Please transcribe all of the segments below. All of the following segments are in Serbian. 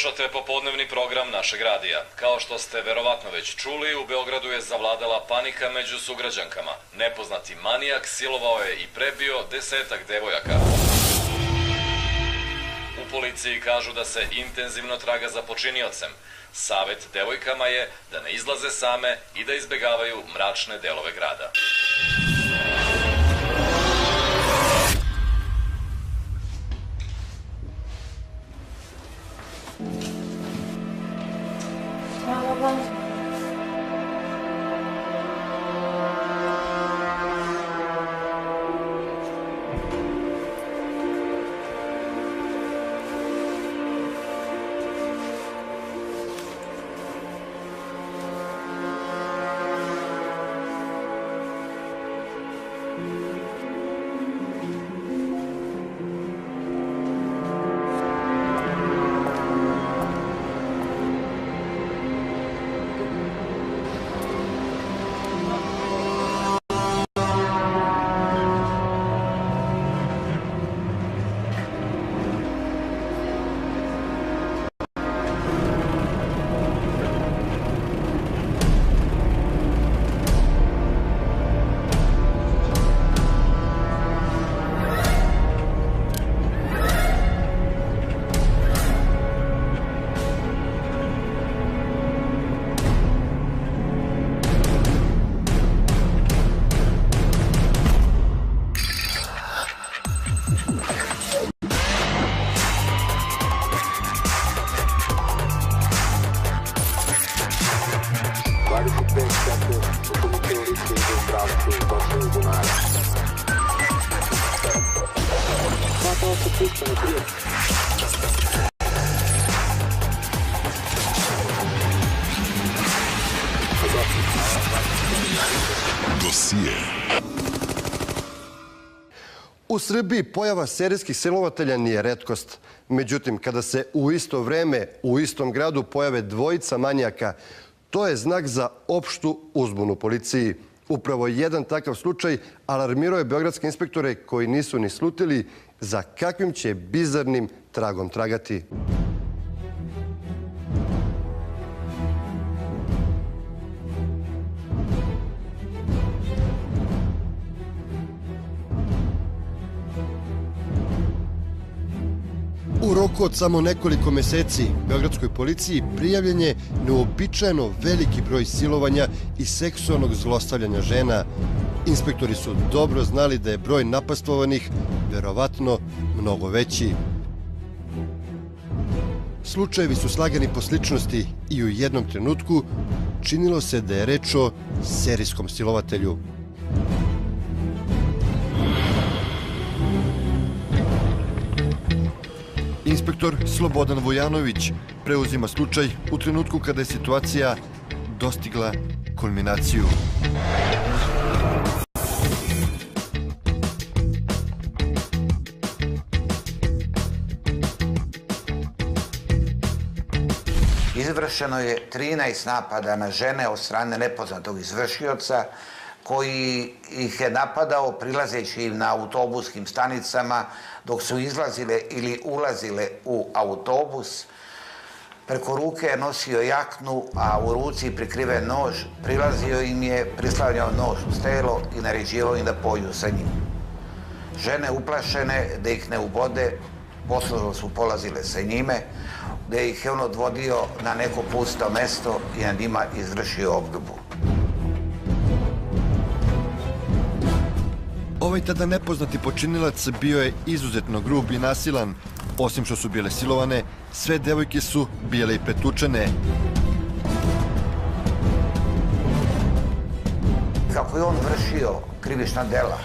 Slušate popodnevni program našeg radija. Kao što ste verovatno već čuli, u Beogradu je zavladala panika među sugrađankama. Nepoznati manijak silovao je i prebio 10-ak devojaka. U policiji kažu da se intenzivno traga za počiniocem. Savet devojkama je da ne izlaze same i da izbegavaju mračne delove grada. U Srbiji pojava serijskih silovatelja nije retkost. Međutim, kada se u isto vreme u istom gradu pojave dvojica manijaka, to je znak za opštu uzbunu policiji. Upravo jedan takav slučaj alarmirao je beogradske inspektore koji nisu ni slutili za kakvim će bizarnim tragom tragati. U roku od samo nekoliko meseci beogradskoj policiji prijavljen je neuobičajeno veliki broj silovanja i seksualnog zlostavljanja žena. Inspektori su dobro znali da je broj napastvovanih verovatno mnogo veći. Slučajevi su slagani po sličnosti i u jednom trenutku činilo se da je reč o serijskom silovatelju. Inspektor Slobodan Vujanović preuzima slučaj u trenutku kada je situacija dostigla kulminaciju. Izvršeno je 13 napada na žene od strane nepoznatog izvršioca koji ih je napadao prilazeći im na autobuskim stanicama dok su izlazile ili ulazile u autobus. Preko ruke je nosio jaknu, a u ruci prikriven nož. Prilazio im je, prislanjao nož u telo i naređivao im da poju sa njim. Žene uplašene da ih ne ubode, poslužno su polazile sa njime, da ih je on odvodio na neko pusto mesto i na njima izvršio obdubu. Ovaj tada nepoznati počinilac bio je izuzetno grub i nasilan. Osim što su bile silovane, sve devojke su bile i pretučene. Kako je on vršio krivična dela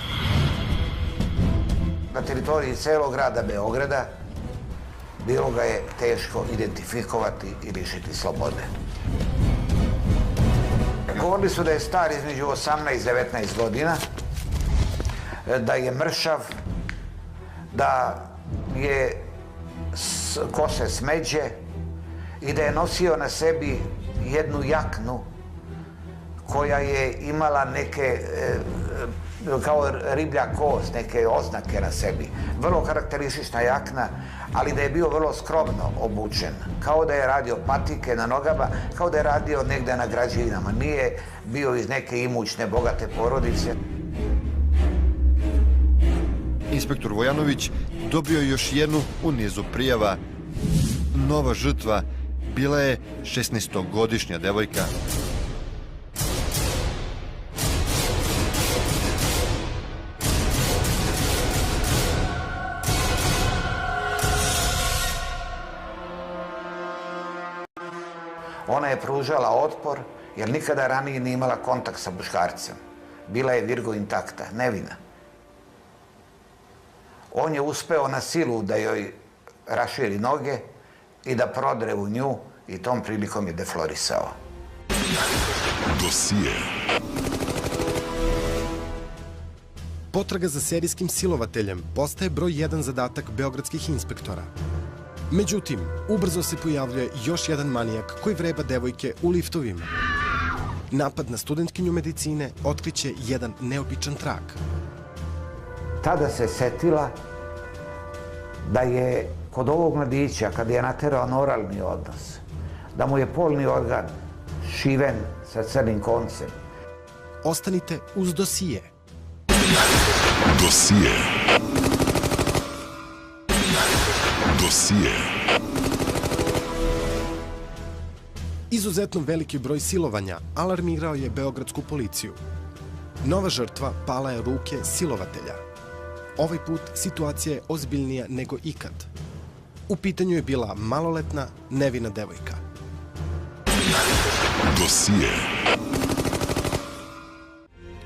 na teritoriji celog grada Beograda, bilo ga je teško identifikovati i lišiti slobode. Govorili su da je star između 18 i 19 godina, da je mršav, da je kose smeđe i da je nosio na sebi jednu jaknu koja je imala neke kao riblja kost, neke oznake na sebi. Vrlo karakteristična jakna, ali da je bio vrlo skromno obučen. Kao da je radio patike na nogama, kao da je radio negde na građevinama. Nije bio iz neke imućne, bogate porodice. Inspektor Vojanović dobio je još jednu u nizu prijava. Nova žrtva bila je 16-godišnja devojka. Ona je pružala otpor jer nikada ranije nije imala kontakt sa muškarcem. Bila je virgo intakta, nevina. On je uspeo na silu da joj raširi noge i da prodre u nju i tom prilikom je deflorisao. Dosije. Potraga za serijskim silovateljem postaje broj 1 zadatak beogradskih inspektora. Međutim, ubrzo se pojavljuje još jedan manijak koji vreba devojke u liftovima. Napad na studentkinju medicine otkriće jedan neobičan trag. Tada se setila da je kod ovog mladića, kad je naterao na oralni odnos, da mu je polni organ šiven sa crnim koncem. Ostanite uz dosije. Dosije. Dosije. Izuzetno veliki broj silovanja alarmirao je beogradsku policiju. Nova žrtva pala je ruke silovatelja. Ovaj put situacija je ozbiljnija nego ikad. U pitanju je bila maloletna, nevina devojka. Dosije.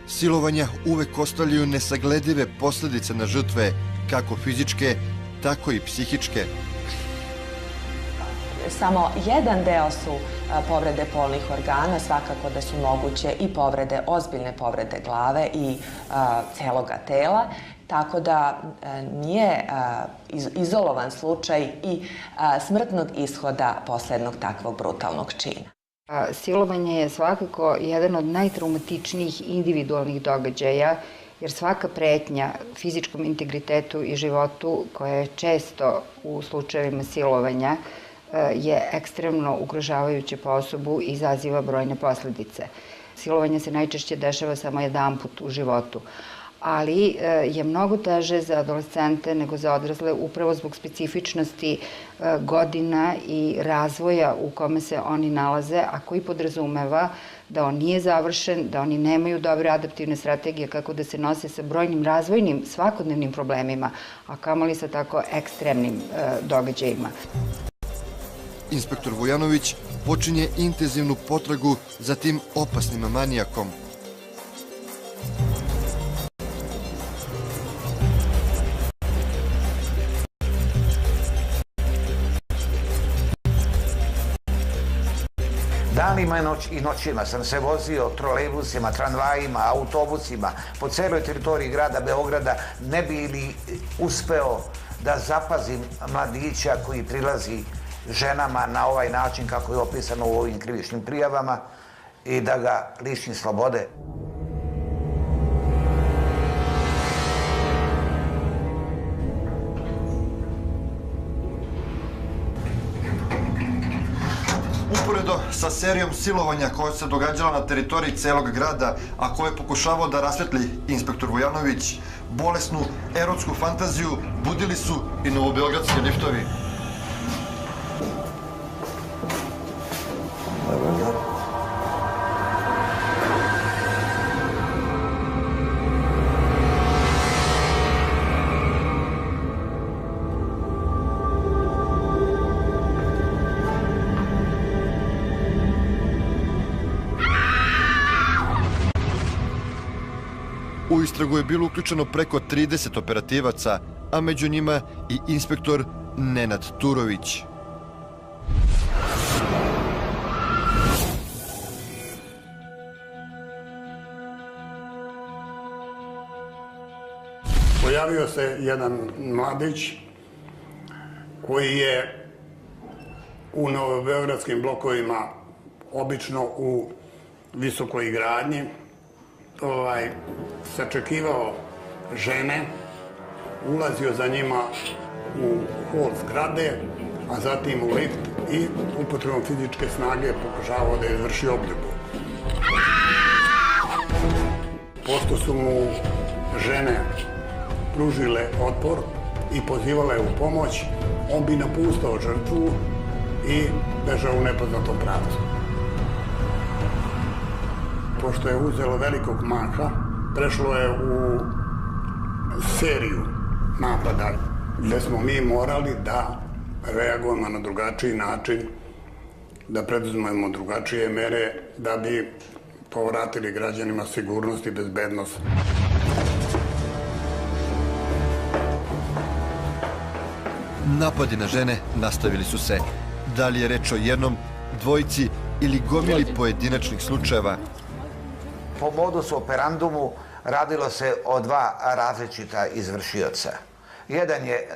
Silovanja uvek ostavljaju nesagledive posledice na žrtve, kako fizičke, tako i psihičke. Samo jedan deo su povrede polnih organa, svakako da su moguće i povrede, ozbiljne povrede glave i celoga tela, tako da nije izolovan slučaj i smrtnog ishoda poslednog takvog brutalnog čina. Silovanje je svakako jedan od najtraumatičnijih individualnih događaja, jer svaka pretnja fizičkom integritetu i životu, koja je često u slučajevima silovanja, je ekstremno ugrožavajuće po osobu i izaziva brojne posledice. Silovanje se najčešće dešava samo jedanput u životu, ali je mnogo teže za adolescente nego za odrasle upravo zbog specifičnosti godina i razvoja u kome se oni nalaze, a koji podrazumeva da on nije završen, da oni nemaju dobre adaptivne strategije kako da se nose sa brojnim razvojnim svakodnevnim problemima, a kamoli sa tako ekstremnim događajima. Inspektor Vojanović počinje intenzivnu potragu za tim opasnim manijakom. Danima i noćima sam se vozio trolejbusima, tramvajima, autobusima po celoj teritoriji grada Beograda, ne bi li uspeo da zapazim mladića koji prilazi ženama na ovaj način kako je opisano u ovim krivičnim prijavama i da ga lišim slobode. Uporedo sa serijom silovanja koja se događala na teritoriji celog grada, a koje je pokušavao da rasvetli inspektor Vojanović, bolesnu erotsku fantaziju budili su i novobeogradski liftovi. U istragu je bilo uključeno preko 30 operativaca, a među njima i inspektor Nenad Turović. Pojavio se jedan mladić koji je u novobeogradskim blokovima, obično u visokoj gradnji, sačekivao žene, ulazio za njima u hol zgrade, a zatim u lift i upotrebom fizičke snage pokušavao da izvrši obljubu. Pošto su mu žene pružile otpor i pozivale u pomoć, on bi napustao žrtvu i bežao u nepoznatom pravcu. Pošto je uzelo velikog maha, prešlo je u seriju napada gde smo mi morali da reagujemo na drugačiji način, da preduzmemo drugačije mere da bi povratili građanima sigurnost i bezbednost. Napadi na žene nastavili su se. Da li je reč o jednom, dvojici ili gomili pojedinačnih slučajeva? Po modusu operandumu radilo se o dva različita izvršioca. Jedan je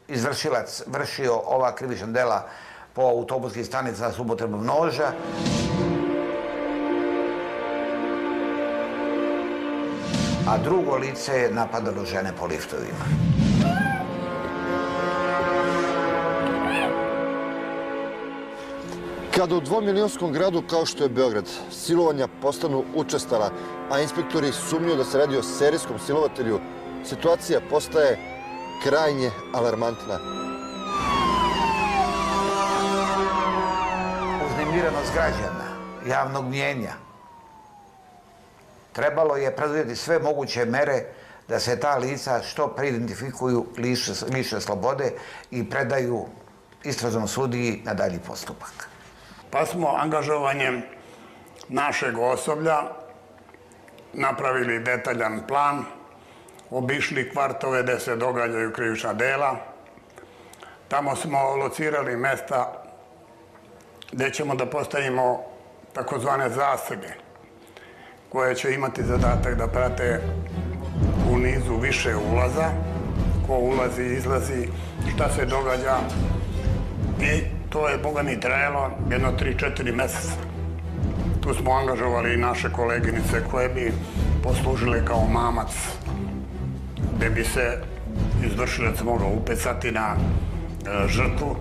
izvršilac vršio ova krivična dela po autobuskim stanicama s upotrebom noža. A drugo lice je napadalo žene po liftovima. Kada u dvomilionskom gradu kao što je Beograd silovanja postanu učestala, a inspektori sumnjuju da se radi o serijskom silovatelju, situacija postaje krajnje alarmantna. Uznemirenost građana, javnog mnjenja. Trebalo je preduzeti sve moguće mere da se ta lica što pre identifikuju, liše slobode i predaju istražnom sudiji na dalji postupak. Pa smo angažovanjem našeg osoblja napravili detaljan plan, obišli kvartove gde se događaju krivična dela. Tamo smo locirali mesta gde ćemo da postavimo takozvane zasege, koje će imati zadatak da prate u nizu više ulaza, ko ulazi, izlazi, šta se događa. I to je, Boga mi, trajalo jedno 3-4 meseca. Tu smo angažovali i naše koleginice koje bi poslužile kao mamac, gde bi se izvršilac mogao upecati na žrtvu.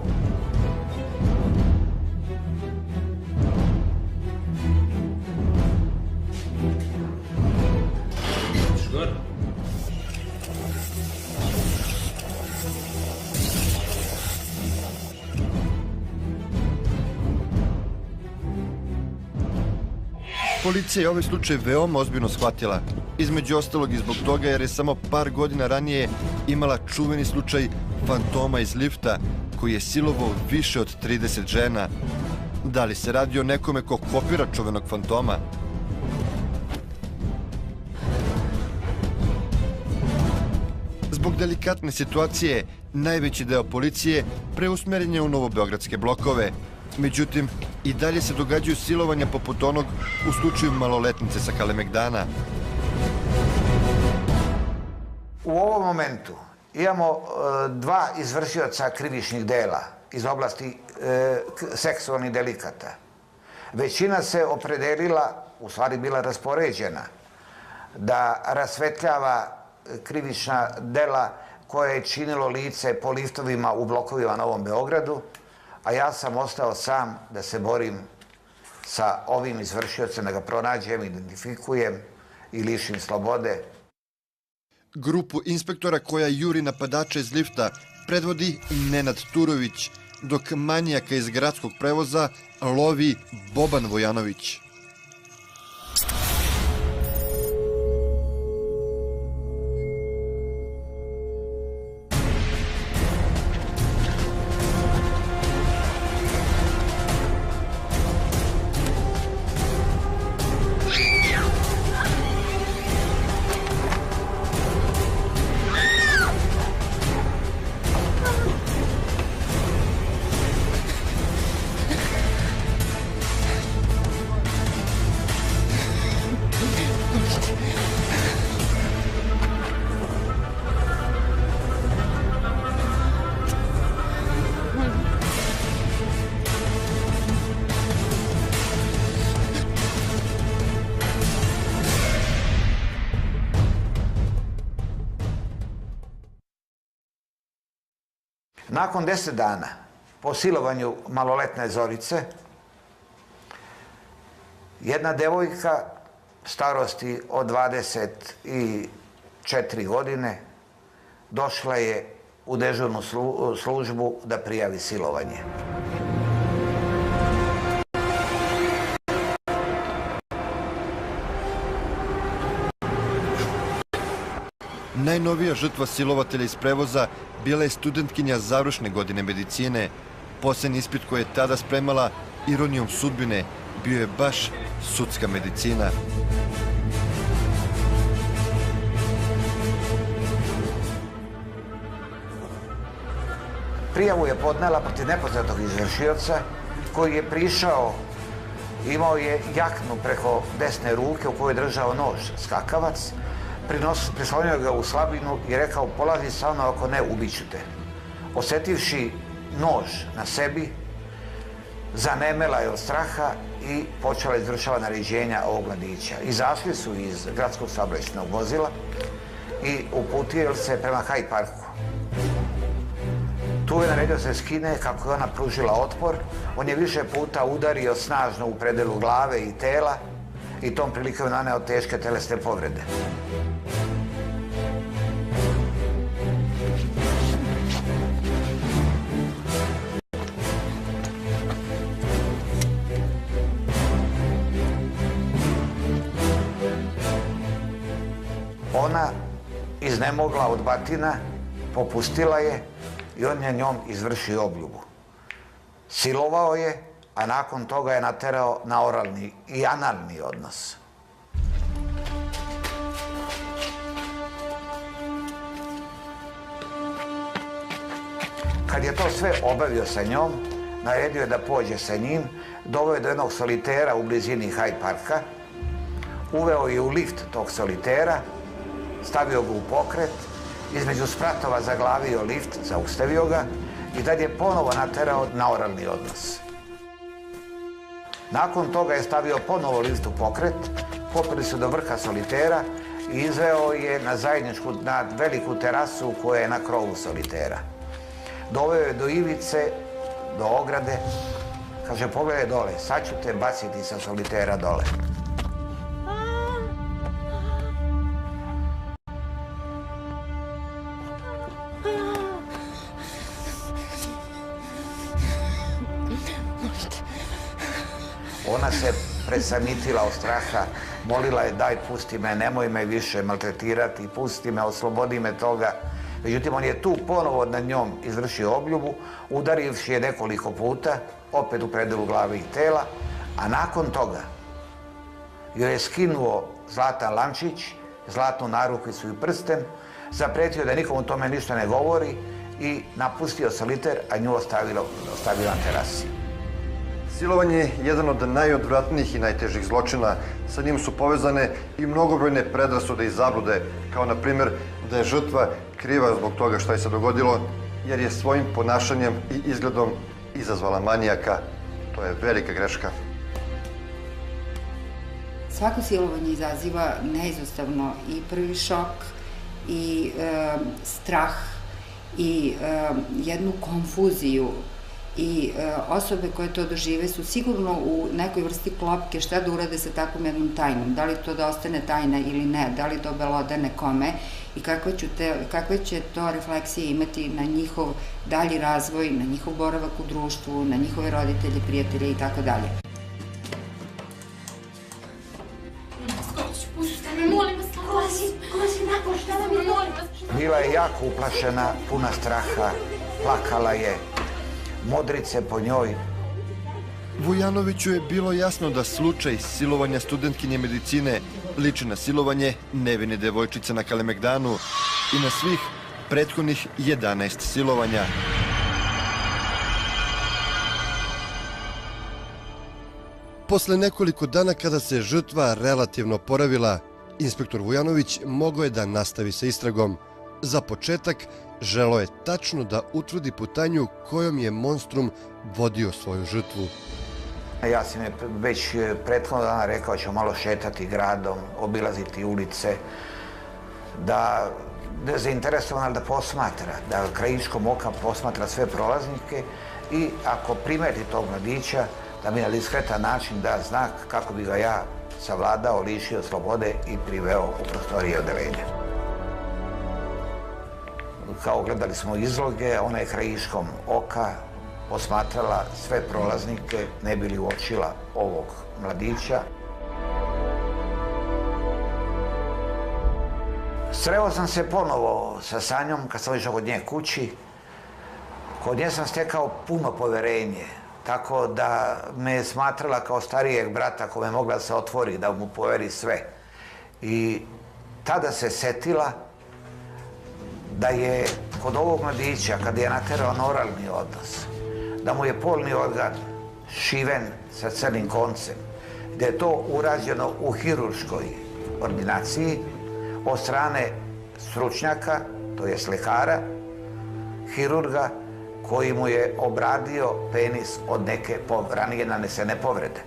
Policija je ovaj slučaj veoma ozbiljno shvatila. Između ostalog i zbog toga jer je samo par godina ranije imala čuveni slučaj fantoma iz lifta koji je silovao više od 30 žena. Da li se radi o nekome ko kopira čuvenog fantoma? Zbog delikatne situacije, najveći deo policije preusmeren je u novobeogradske blokove. Međutim, i dalje se događaju silovanja poput onog u slučaju maloletnice sa Kalemegdana. U ovom momentu imamo dva izvršioca krivičnih dela iz oblasti seksualnih delikata. Većina se opredelila, u stvari bila raspoređena, da rasvetljava krivična dela koje je činilo lice po liftovima u blokovima na Novom Beogradu, a ja sam ostao sam da se borim sa ovim izvršiocem, da ga pronađem, identifikujem i lišim slobode. Grupu inspektora koja juri napadača iz lifta predvodi Nenad Turović, dok manijaka iz gradskog prevoza lovi Boban Vojanović. Nakon 10 dana po silovanju maloletne Zorice, jedna devojka starosti od 24 godine došla je u dežurnu službu da prijavi silovanje. Najnovija žrtva silovatelja iz prevoza bila je studentkinja završne godine medicine. Poslednji ispit koji je tada spremala, ironijom sudbine, bio je baš sudska medicina. Prijavu je podnela protiv nepoznatog izvršioca koji je prišao, imao je jaknu preko desne ruke u kojoj je držao nož, skakavac, prislonio ga u slabinu i rekao: polazi sa mnom, ako ne, ubiću te. Osetivši nož na sebi, zanemela je od straha i počela izvršava naređenja ovog mladića. Izašli su iz gradskog saobraćajnog vozila i uputili se prema Hyde Parku. Tu je naredio se skine kako je ona pružila otpor. On je više puta udario snažno u predelu glave i tela i tom prilikom naneo teške telesne povrede. Ona, iznemogla od batina, popustila je i on je njom izvršio obljubu. Silovao je, a nakon toga je naterao na oralni i analni odnos. Kad je to sve obavio sa njom, naredio je da pođe sa njim, doveo je do jednog solitera u blizini Hyde Parka, uveo je u lift tog solitera, stavio ga u pokret, između spratova zaglavio lift, zaustavio ga i tad je ponovo naterao na oralni odnos. Nakon toga je stavio ponovo lift u pokret, popeli su do vrha solitera i izveo je na veliku terasu koja je na krovu solitera. Doveo je do ivice, do ograde, kaže: pogledaj dole, sad ću te baciti sa solitera dole. Ona se presamitila od straha, molila je: daj, pusti me, nemoj me više maltretirati, pusti me, oslobodi me toga. Međutim, on je tu ponovo nad njom izvršio obljubu, udarivši je nekoliko puta, opet u predelu glave i tela, a nakon toga joj je skinuo zlatan lančić, zlatnu narukvicu i prsten, zapretio da nikom o tome ništa ne govori i napustio soliter, a nju ostavio na terasi. Silovanje je jedan od najodvratnijih i najtežih zločina. Sa njim su povezane i mnogobrojne predrasude i zablude, kao na primjer da je žrtva kriva zbog toga što je se dogodilo, jer je svojim ponašanjem i izgledom izazvala manijaka. To je velika greška. Svako silovanje izaziva neizostavno i prvi šok i strah i jednu konfuziju. I osobe koje to dožive su sigurno u nekoj vrsti klopke šta da urade sa takvom jednom tajnom. Da li to da ostane tajna ili ne, da li to belodane kome i kakve će to refleksije imati na njihov dalji razvoj, na njihov boravak u društvu, na njihove roditelje, prijatelje i tako dalje. Bila je jako uplašena, puna straha, plakala je, modrice po njoj. Vujanoviću je bilo jasno da slučaj silovanja studentkinje medicine liči na silovanje nevine devojčice na Kalemegdanu i na svih prethodnih 11 silovanja. Posle nekoliko dana kada se žrtva relativno oporavila, inspektor Vujanović mogao je da nastavi sa istragom. Za početak, želeo je tačno da utvrdi putanju kojom je monstrum vodio svoju žrtvu. Ja sam je već prethodno dana rekao da ćemo malo šetati gradom, obilaziti ulice, da zainteresovan da posmatra, da krajiškom oka posmatra sve prolaznike i ako primeti tog mladića, da mi na diskretan način da znak kako bi ga ja savladao, lišio slobode i priveo u prostorije odeljenja. Kao gledali smo izloge, ona je krajiškom oka posmatrala sve prolaznike, ne bi li uočila ovog mladića. Sreo sam se ponovo sa Sanjom kad sam išao kod nje kući. Kod nje sam stekao puno poverenje, tako da me je smatrala kao starijeg brata kome je mogla da se otvori, da mu poveri sve. I tada se setila da je kod ovog mladića, kada je naterao na oralni odnos, da mu je polni organ šiven sa crnim koncem, da je to urađeno u hirurškoj ordinaciji od strane stručnjaka, to jest lekara, hirurga, koji mu je obradio penis od neke ranije nanesene povrede.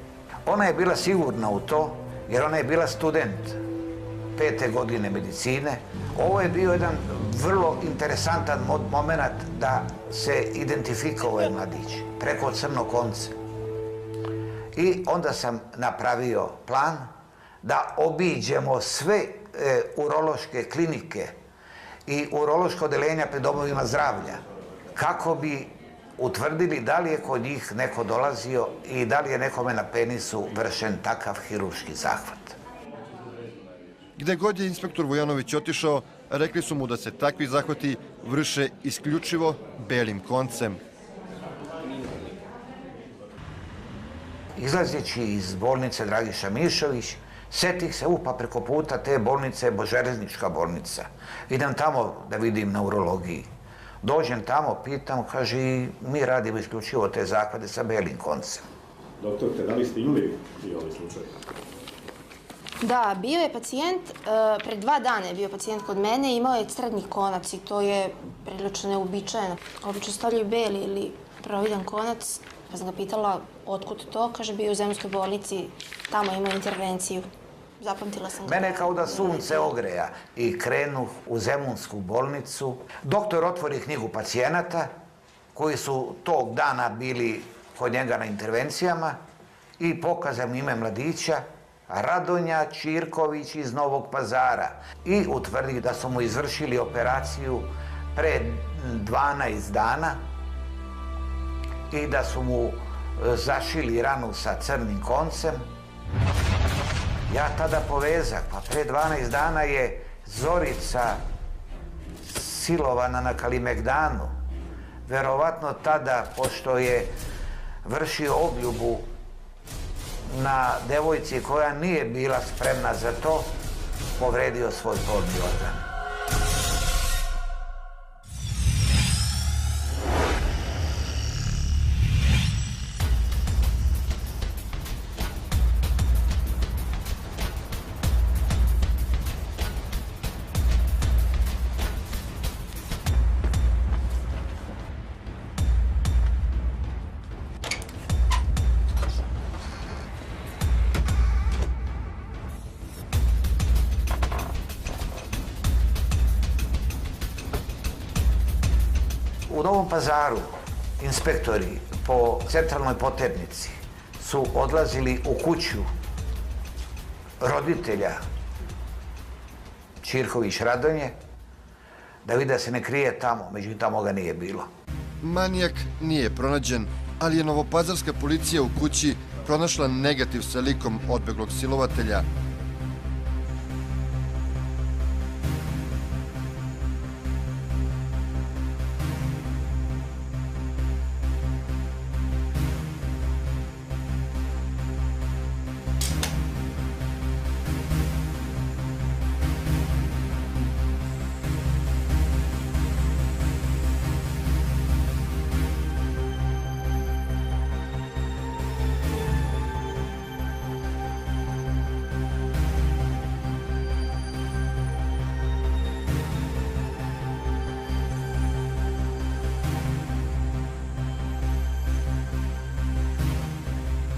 Ona je bila sigurna u to, jer ona je bila student 5. godine medicine. Ovo je bio jedan vrlo interesantan moment da se identifikuje ovaj mladić preko crnog konca. I onda sam napravio plan da obiđemo sve urološke klinike i urološko odeljenja pri domovima zdravlja kako bi utvrdili da li je kod njih neko dolazio i da li je nekome na penisu vršen takav hirurški zahvat. Gde god je inspektor Vujanović otišao, rekli su mu da se takvi zahvati vrše isključivo belim koncem. Izlazeći iz bolnice Dragiša Mišović, setih se, pa preko puta te bolnice je Boželeznička bolnica. Idem tamo da vidim na urologiji. Dođem tamo, pitam, kaže, mi radimo isključivo te zahvate sa belim koncem. Doktorte, da li ste imali ovaj slučaj? Da, bio je pacijent, pred 2 dana je bio pacijent kod mene, imao je srednji konac i to je prilično neuobičajeno. Obično stavljaju beli ili providan konac, pa sam ga pitala otkud to, kaže bio u Zemunskoj bolnici, tamo imao intervenciju. Zapamtila sam ga. Mene kao da sunce ogreja i krenu u Zemunsku bolnicu. Doktor otvori knjigu pacijenata koji su tog dana bili kod njega na intervencijama i pokaže mi ime mladića, Radonja Čirković iz Novog Pazara, i utvrdi da su mu izvršili operaciju pre 12 dana i da su mu zašili ranu sa crnim koncem. Ja tada povezak, pa pre 12 dana je Zorica silovana na Kalimegdanu. Verovatno tada, pošto je vršio obljubu na devojci koja nije bila spremna za to, povredio svoj polni organ. U Novom Pazaru inspektori po centralnoj poternici su odlazili u kuću roditelja Čirković Radonje da vide da se ne krije tamo, međutim tamo ga nije bilo. Manijak nije pronađen, ali je novopazarska policija u kući pronašla negativ sa likom odbeglog silovatelja.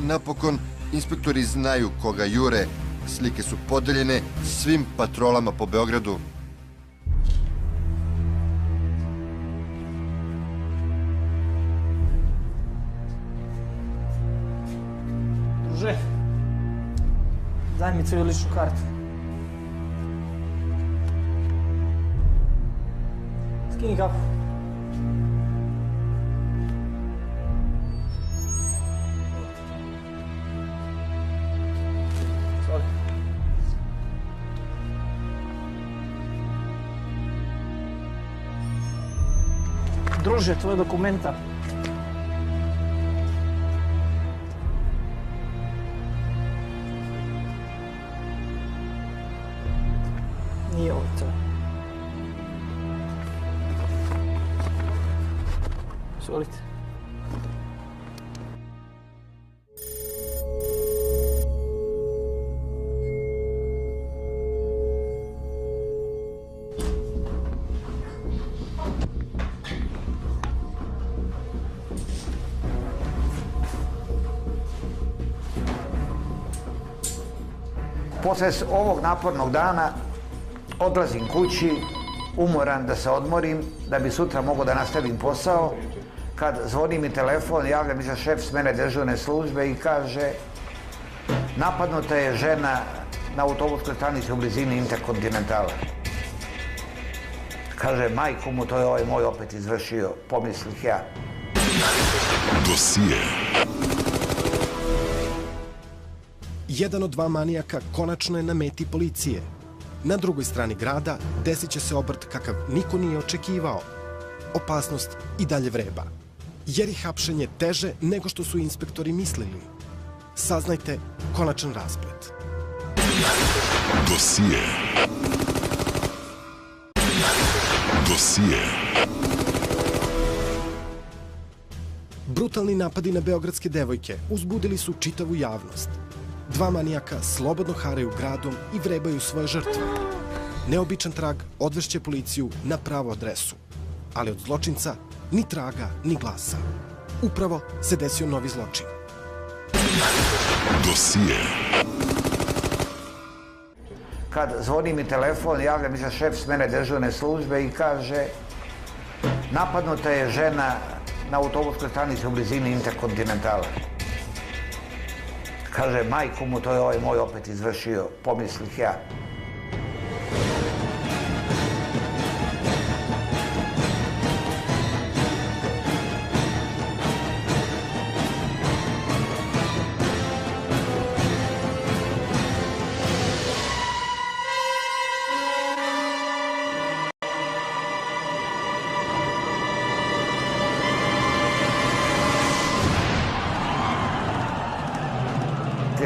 Napokon, inspektori znaju koga jure. Slike su podeljene svim patrolama po Beogradu. Daj mi svoju ličnu kartu. Skini kapu. Sorry. Druže, tvoje dokumenta. Nije ovo to. Izvolite. Posle ovog napornog dana odlazim kući, umoran da se odmorim, da bi sutra mogao da nastavim posao. Kad zvoni mi telefon, javlja mi se šef smene dežurne službe i kaže napadnuta je žena na autobuskoj stanici u blizini Interkontinentala. Kaže, majku mu, to je ovaj moj opet izvršio, pomislih ja. Dosije. Jedan od dva manijaka konačno je na meti policije. Na drugoj strani grada desit će se obrt kakav niko nije očekivao. Opasnost i dalje vreba. Jer je hapšenje teže nego što su inspektori mislili. Saznajte konačan rasplet. Dosije. Dosije. Brutalni napadi na beogradske devojke uzbudili su čitavu javnost. Dva manijaka slobodno haraju gradom i vrebaju svoje žrtve. Neobičan trag odvešće policiju na pravu adresu. Ali od zločinca ni traga, ni glasa. Upravo se desio novi zločin. Dosije. Kad zvoni mi telefon, javlja mi se šef smene dežurne službe i kaže napadnuta je žena na autobuskoj stanici u blizini Interkontinentala. Kaže, majku mu, to je ovaj moj opet izvršio, pomislih ja.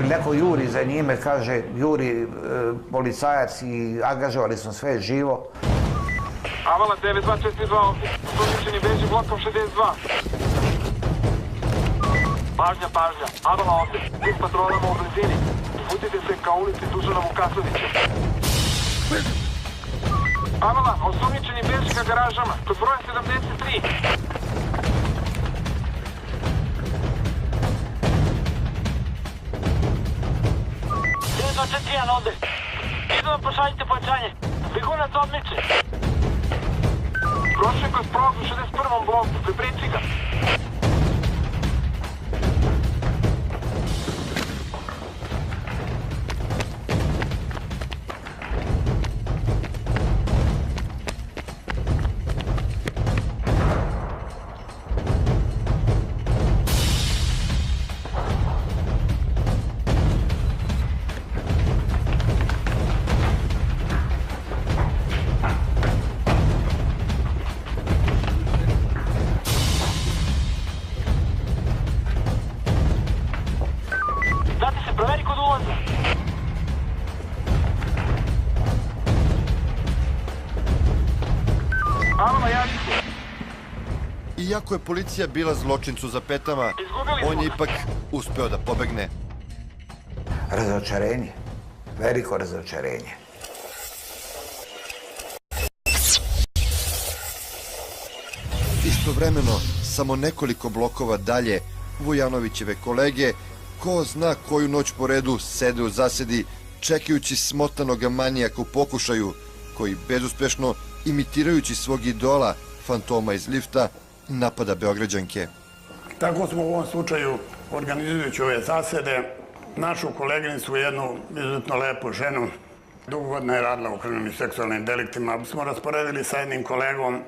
Neko juri za njime, kaže, juri policajac i angažovali smo sve živo. Avala 9242, osumnjičeni beži blokom 62. Pažnja, pažnja. Avala ovdje, tim patrolama u blizini. Uputite se ka ulici Dušana Vukasovića. Avala, osumnjičeni beži ka garažama, kod broja 73. 241 ovde. Idu vam pošaljite pojačanje. Bjegunac odmiče. Prošao je kroz prolaz u 61. bloku. Pripriči ga. Iako je policija bila zločincu za petama, on je ipak uspeo da pobegne. Razočarenje. Veliko razočarenje. Istovremeno, samo nekoliko blokova dalje, Vujanovićeve kolege, ko zna koju noć po redu sede u zasedi, čekajući smotanog manijaka u pokušaju, koji bezuspešno, imitirajući svog idola, fantoma iz lifta, napada Beograđanke. Tako smo u ovom slučaju, organizujući ove zasede, našu koleginicu, jednu izuzetno lepu ženu. Dugo godina je radila u krivnim i seksualnim deliktima. Smo rasporedili sa jednim kolegom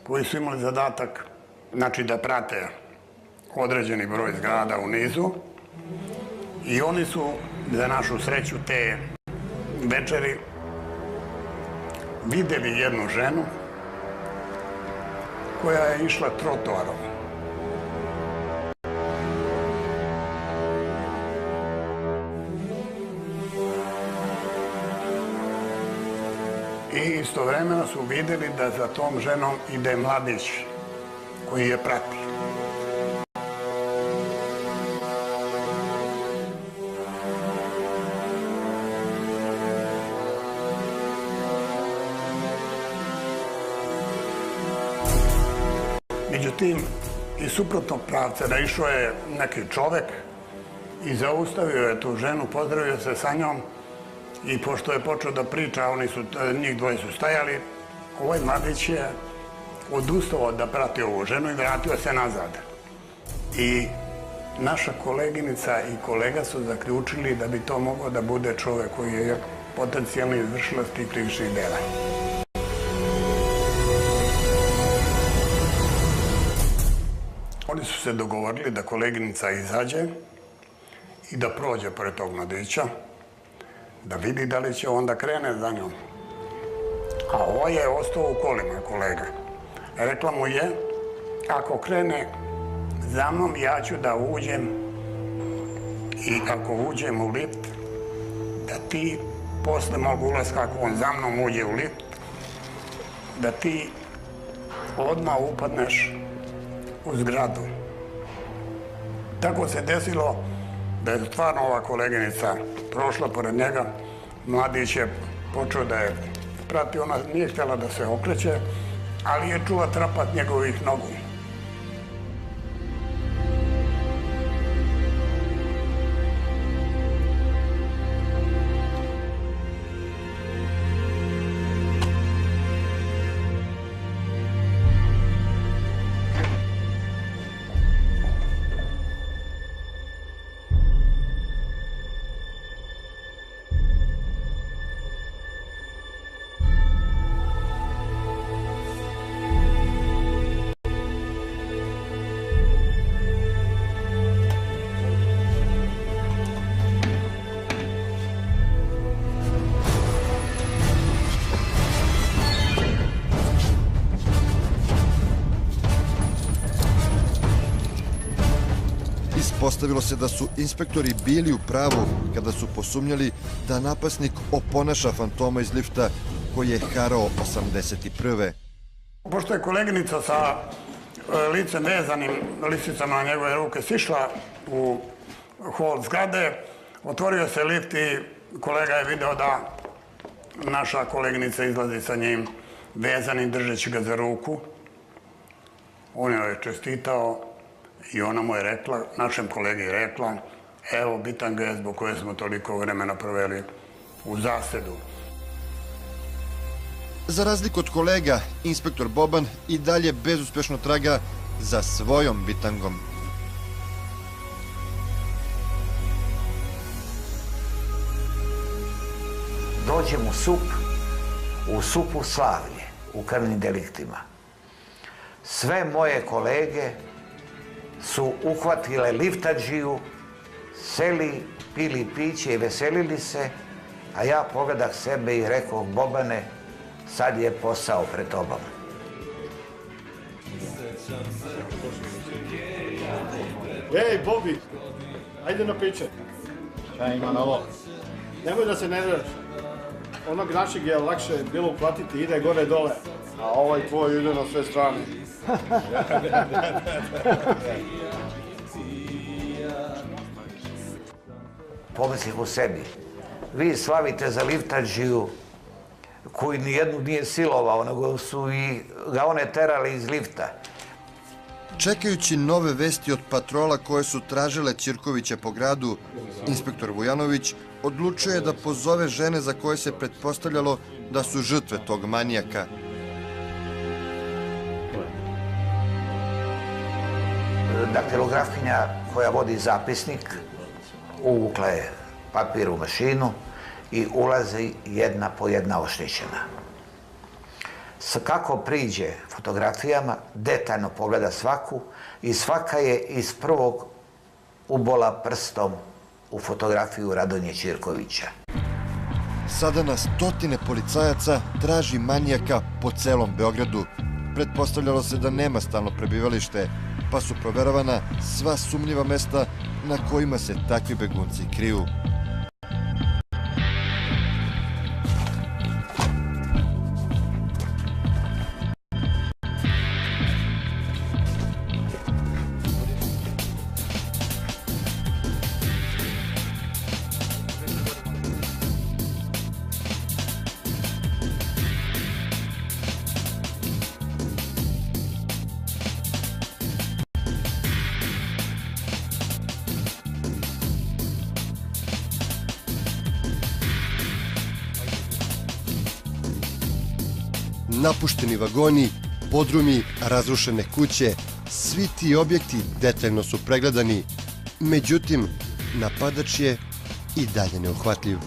koji su imali zadatak, znači da prate određeni broj zgrada u nizu i oni su, za našu sreću, te večeri videli jednu ženu koja je išla trotoarom. I istovremeno su videli da za tom ženom ide mladić koji je prati. Međutim, iz suprotnog pravca naišao je neki čovek i zaustavio je tu ženu, pozdravio se sa njom i pošto je počeo da priča, njih dvoje su stajali, ovaj mladić je odustao da prati ovu ženu i vratio se nazad. I naša koleginica i kolega su zaključili da bi to mogao da bude čovek koji je potencijalni izvršilac tih krivičnih dela. Oni su se dogovorili da koleginica izađe i da prođe pored tog mladića, da vidi da li će onda krene za njom. A ovo je ostao u kolima, kolega. Rekla mu je, ako krene za mnom, ja ću da uđem i ako uđem u lift, da ti posle mog ulaska, ako on za mnom uđe u lift, da ti odmah upadneš u zgradu. Tako se desilo da je stvarno ova koleginica prošla pored njega. Mladić je počeo da je prati, ona nije htjela da se okreće, ali je čula trapat njegovih nogu. Ispostavilo se da su inspektori bili u pravu kada su posumnjali da napasnik oponaša fantoma iz lifta koji je harao 81. Pošto je koleginica sa licem vezanim lisicama na njegove ruke sišla u hol zgrade, otvorio se lift i kolega je video da naša koleginica izlazi sa njim vezanim, držeći ga za ruku. On joj je čestitao i ona mu je rekla, našem kolegi je rekla, evo, bitanga je zbog koje smo toliko vremena proveli u zasedu. Za razliku od kolega, inspektor Boban i dalje bezuspešno traga za svojom bitangom. Dođem u SUP-u Slavlje, u krvnim deliktima. Sve moje kolege su uhvatile liftadžiju, seli, pili piće i veselili se, a ja pogledah sebe i rekao, Bobane, sad je posao pred tobom. Ej, Bobi, ajde na piće. Šta ima na ovo? Nemoj da se nerviraš. Onog našeg je lakše bilo uplatiti, ide gore dole, a ovaj tvoj ide na sve strane. Pomislih u sebi. Vi slavite za liftadžiju koji nijednu nije silovao, nego su i ga one terali iz lifta. Čekajući nove vesti od patrola koje su tražile Ćirkovića po gradu, inspektor Vujanović odlučuje da pozove žene za koje se pretpostavljalo da su žrtve tog manijaka. Daktilografkinja koja vodi zapisnik uvukla je papir u mašinu i ulazi jedna po jedna oštećena. Kako priđe fotografijama, detaljno pogleda svaku i svaka je iz prvog ubola prstom u fotografiju Radonje Ćirkovića. Sada na stotine policajaca traži manijaka po celom Beogradu. Pretpostavljalo se da nema stalno prebivalište, pa su proveravana sva sumnjiva mesta na kojima se takvi begunci kriju. Napušteni vagoni, podrumi, razrušene kuće, svi ti objekti detaljno su pregledani. Međutim, napadač je i dalje neuhvatljiv.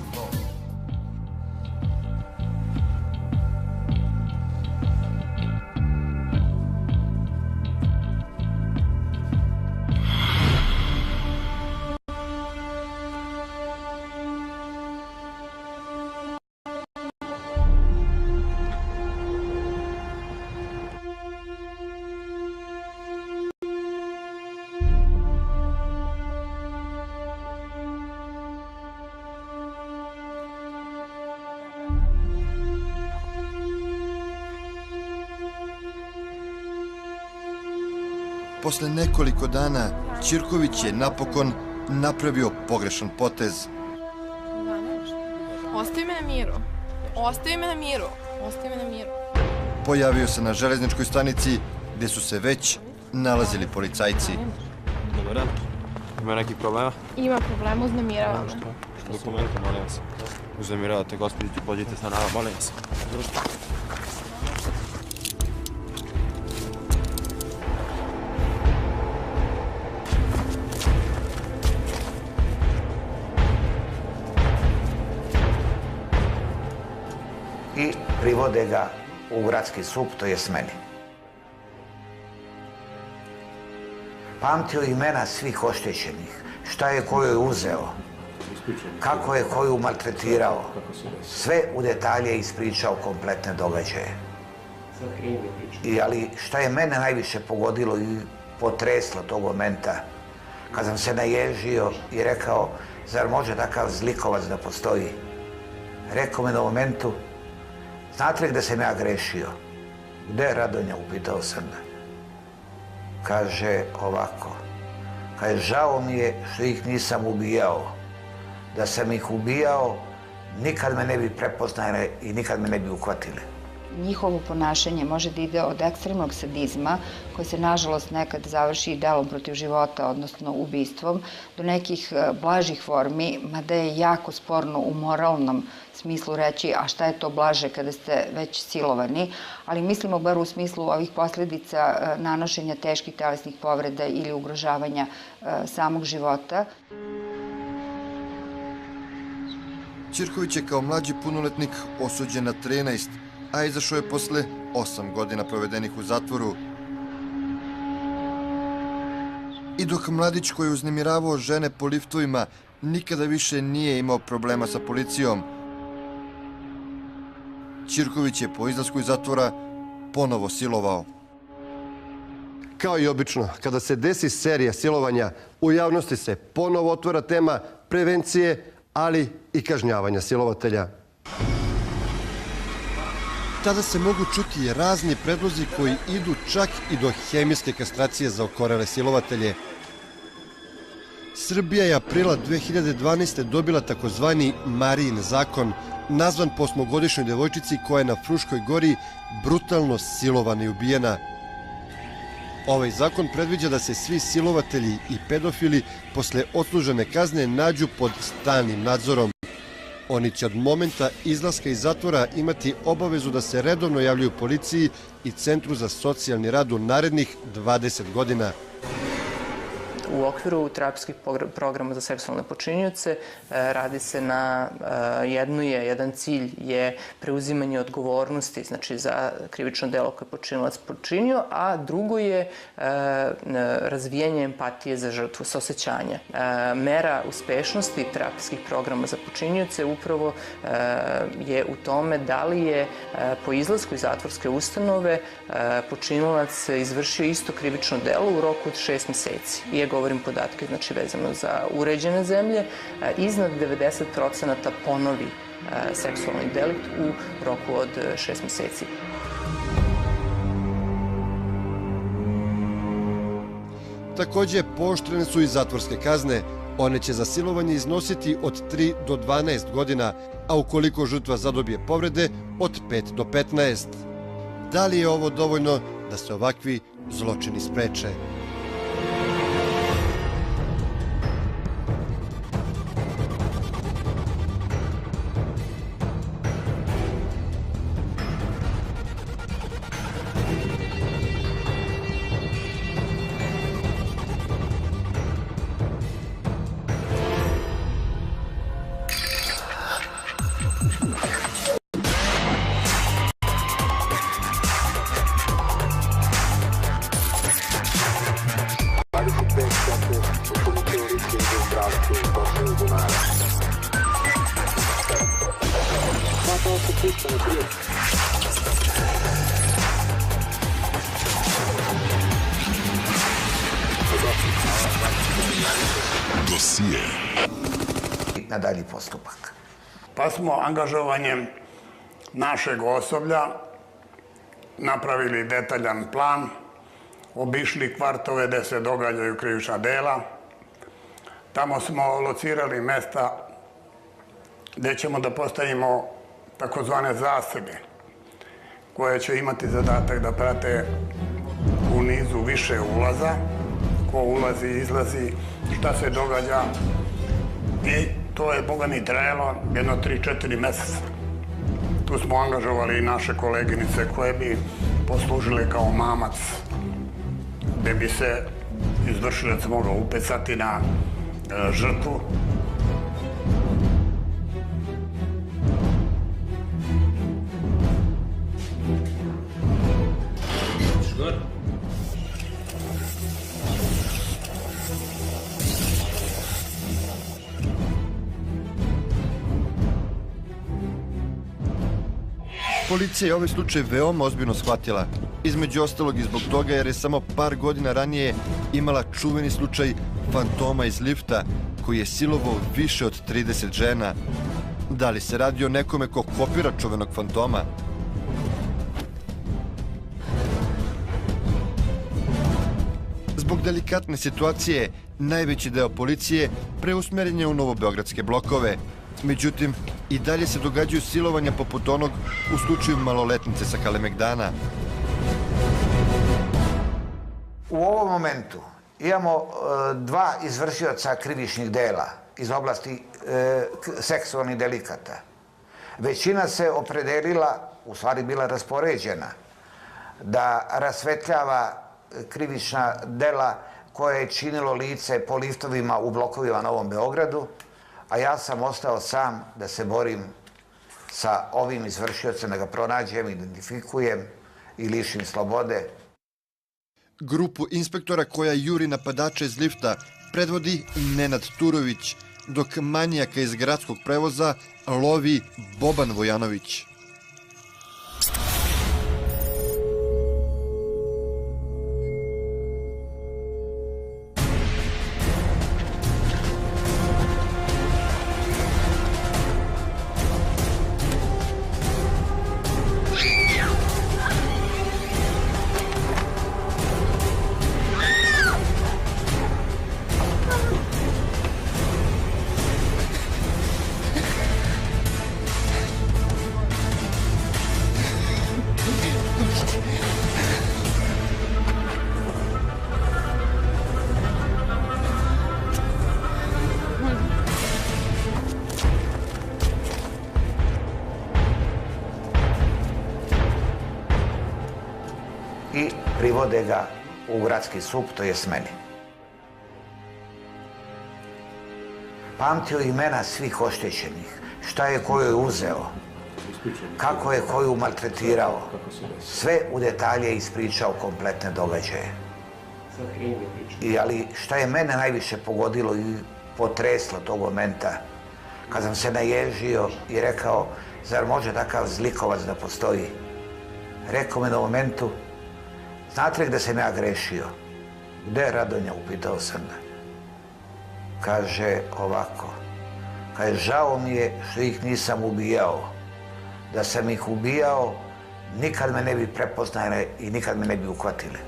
Posle nekoliko dana, Ćirković je napokon napravio pogrešan potez. Ostavi me na miru. Ostavi me na miru. Ostavi me na miru. Pojavio se na železničkoj stanici gde su se već nalazili policajci. Dobar dan. Ima nekih problema? Ima problema, uznemirava me. Dokumenta, molim vas. Uznemiravate, gospođicu, pođite sa nama, molim vas. I privode ga u gradski sud, to jest meni. Pamtio imena svih oštećenih, šta je koju uzeo, kako je koju maltretirao. Sve u detalje ispričao kompletne događaje. Ali šta je mene najviše pogodilo i potreslo tog momenta, kad sam se naježio i rekao, zar može takav zlikovac da postoji? Rekao mi na momentu, znate li gde sam ja grešio? Gde je Radonja, upitao sam ga. Kaže ovako, kaže, žao mi je što ih nisam ubijao. Da sam ih ubijao, nikad me ne bi prepoznali i nikad me ne bi uhvatili. Njihovo ponašanje može da ide od ekstremnog sadizma, koji se nažalost nekad završi delom protiv života, odnosno ubistvom, do nekih blažih formi, mada je jako sporno u moralnom smislu reći a šta je to blaže kada ste već silovani, ali mislimo bar u smislu ovih posljedica nanošenja teških telesnih povreda ili ugrožavanja samog života. Ćirković je kao mlađi punoletnik osuđen na 13, a izašao je posle 8 godina provedenih u zatvoru. I dok mladić koji je uznemiravao žene po liftovima nikada više nije imao problema sa policijom, Ćirković je po izlasku iz zatvora ponovo silovao. Kao i obično, kada se desi serija silovanja, u javnosti se ponovo otvara tema prevencije, ali i kažnjavanja silovatelja. Tada se mogu čuti razni predlozi koji idu čak i do hemijske kastracije za okorele silovatelje. Srbija je aprila 2012. dobila takozvani Marijin zakon, nazvan po 8-godišnjoj devojčici koja je na Fruškoj gori brutalno silovana i ubijena. Ovaj zakon predviđa da se svi silovatelji i pedofili posle odslužene kazne nađu pod stalnim nadzorom. Oni će od momenta izlaska iz zatvora imati obavezu da se redovno javljaju policiji i Centru za socijalni rad u narednih 20 godina. U okviru terapijskih programa za seksualne počinioce radi se na jedan cilj je preuzimanje odgovornosti, znači za krivično delo koje je počinilac počinio, a drugo je razvijanje empatije za žrtvu, saosećanja. Mera uspešnosti terapijskih programa za počinioce upravo je u tome da li je po izlasku iz zatvorske ustanove počinilac izvršio isto krivično delo u roku od 6 meseci. I ja govorim podatke, znači vezano za uređene zemlje, iznad 90% ponovi seksualni delikt u roku od 6 meseci. Takođe, pooštrene su i zatvorske kazne. One će za silovanje iznositi od 3 do 12 godina, a ukoliko žrtva zadobije povrede, od 5 do 15. Da li je ovo dovoljno da se ovakvi zločini spreče? Dosije. Na dalji postupak. Pa smo angažovanjem našeg osoblja napravili detaljan plan, obišli kvartove gde se događaju krivična dela. Tamo smo locirali mesta gde ćemo da postavimo takozvane zasebe, koje će imati zadatak da prate u nizu više ulaza, ko ulazi i izlazi, šta se događa. I to je, boga mi, trajalo jedno 3-4 meseca. Tu smo angažovali i naše koleginice koje bi poslužile kao mamac, gde bi se izvršilac mogao upecati na žrtvu. Policija je ovaj slučaj veoma ozbiljno shvatila. Između ostalog i zbog toga jer je samo par godina ranije imala čuveni slučaj fantoma iz lifta koji je silovao više od 30 žena. Da li se radi o nekome ko kopira čuvenog fantoma? Zbog delikatne situacije, najveći deo policije preusmeren je u novobeogradske blokove. Međutim, i dalje se događaju silovanja poput onog u slučaju maloletnice sa Kalemegdana. U ovom momentu imamo 2 izvršioca krivičnih dela iz oblasti seksualnih delikata. Većina se opredelila, u stvari bila raspoređena, da rasvetljava krivična dela koje je činilo lice po liftovima u blokovima na Novom Beogradu, a ja sam ostao sam da se borim sa ovim izvršiocem, da ga pronađem, identifikujem i lišim slobode. Grupu inspektora koja juri napadača iz lifta predvodi Nenad Turović, dok manijaka iz gradskog prevoza lovi Boban Vojanović. I privode ga u gradski SUP, to je meni. pamtio imena svih oštećenih, šta je koju uzeo, kako je koju maltretirao. Sve u detalje ispričao kompletne događaje. Ali šta je mene najviše pogodilo i potreslo tog momenta, kad sam se naježio i rekao, zar može takav zlikovac da postoji? Rekao mi na momentu, znate li gde sam ja grešio? Gde je Radonja, upitao sam ga. Kaže ovako, kaže, žao mi je što ih nisam ubijao. Da sam ih ubijao, nikad me ne bi prepoznale i nikad me ne bi uhvatile.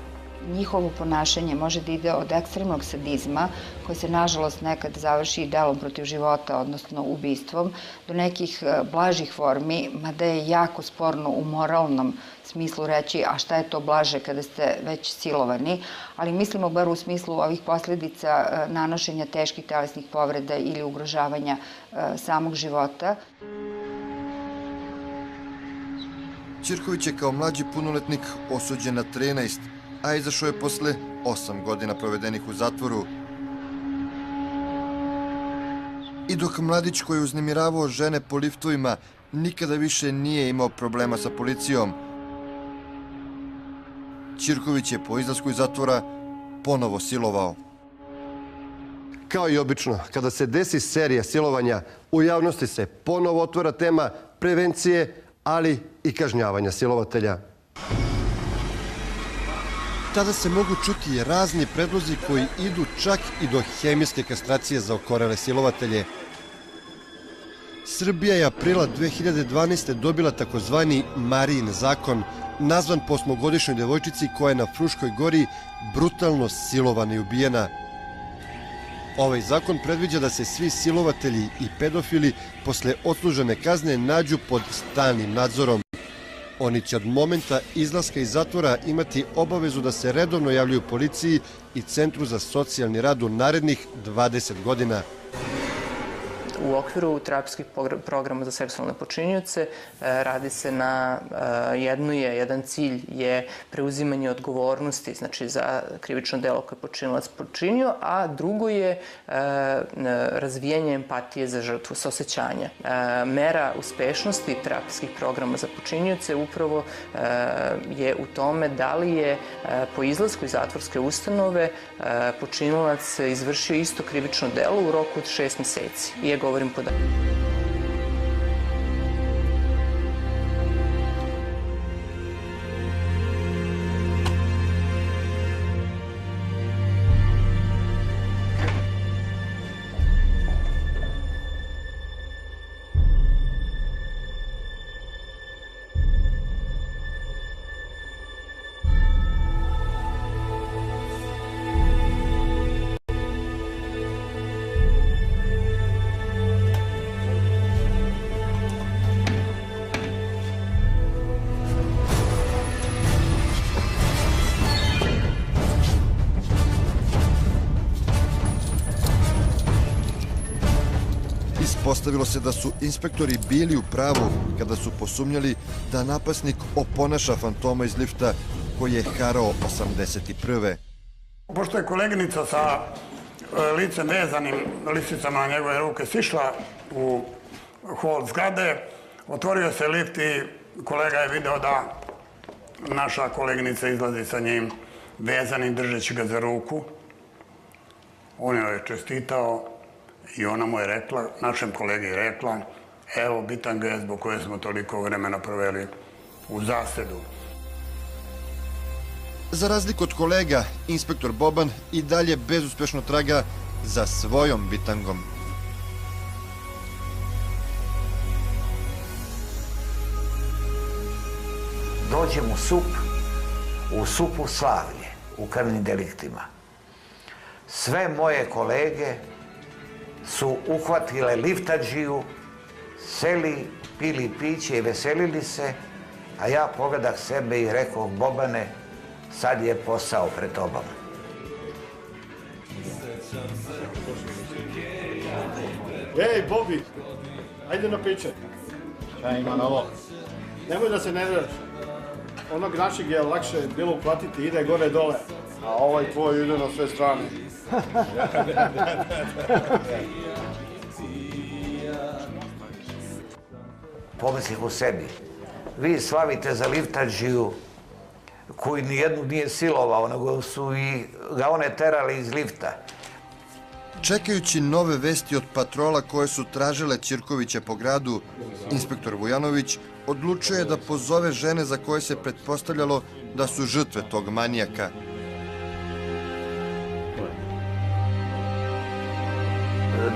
Njihovo ponašanje može da ide od ekstremnog sadizma, koji se nažalost nekad završi i delom protiv života, odnosno ubistvom, do nekih blažih formi, mada je jako sporno u moralnom smislu reći a šta je to blaže kada ste već silovani, ali mislimo bar u smislu ovih posljedica nanošenja teških telesnih povreda ili ugrožavanja samog života. Ćirković je kao mlađi punoletnik osuđen na 13, a izašao je posle 8 godina provedenih u zatvoru. I dok mladić koji je uznemiravao žene po liftovima nikada više nije imao problema sa policijom, Ćirković je po izlasku iz zatvora ponovo silovao. Kao i obično, kada se desi serija silovanja, u javnosti se ponovo otvara tema prevencije, ali i kažnjavanja silovatelja. Tada se mogu čuti razni predlozi koji idu čak i do hemijske kastracije za okorele silovatelje. Srbija je aprila 2012. dobila takozvani Marijin zakon, nazvan po 8-godišnjoj devojčici koja je na Fruškoj gori brutalno silovana i ubijena. Ovaj zakon predviđa da se svi silovatelji i pedofili posle odslužene kazne nađu pod stalnim nadzorom. Oni će od momenta izlaska iz zatvora imati obavezu da se redovno javljaju policiji i Centru za socijalni rad u narednih 20 godina. U okviru terapijskih programa za seksualne počinioce radi se na jedan cilj je preuzimanje odgovornosti, znači za krivično delo koje je počinilac počinio, a drugo je razvijanje empatije za žrtvu, saosećanja. Mera uspešnosti terapijskih programa za počinioce upravo je u tome da li je po izlasku iz zatvorske ustanove počinilac izvršio isto krivično delo u roku od 6 meseci. I govorim podatak. Ispostavilo se da su inspektori bili u pravu kada su posumnjali da napasnik oponaša fantoma iz lifta koji je harao 81. Pošto je koleginica sa licem vezanim lisicama na njegove ruke sišla u hol zgrade, otvorio se lift i kolega je video da naša koleginica izlazi sa njim vezanim, držeći ga za ruku. On joj je čestitao i ona mu je rekla, našem kolegi je rekla, evo, bitanga je zbog koje smo toliko vremena proveli u zasedu. Za razliku od kolega, inspektor Boban i dalje bezuspešno traga za svojom bitangom. Dođem u SUP-u Slavlje, u krvnim deliktima. Sve moje kolege su uhvatile liftadžiju, seli, pili piće i veselili se, a ja pogledah sebe i rekao, Bobane, sad je posao pred tobom. Ej, Bobi, ajde na piće. Šta ima novo? Nemoj da se ne vraš. Onog našeg je lakše bilo uplatiti, ide gore dole, a ovaj tvoj ide na sve strane. Pomislih u sebi. Vi slavite za liftađiju koji nijednu nije silovao, nego su ga one terali iz lifta. Čekajući nove vesti od patrola koje su tražile Ćirkovića po gradu, inspektor Vujanović odlučuje da pozove žene za koje se pretpostavljalo da su žrtve tog manijaka.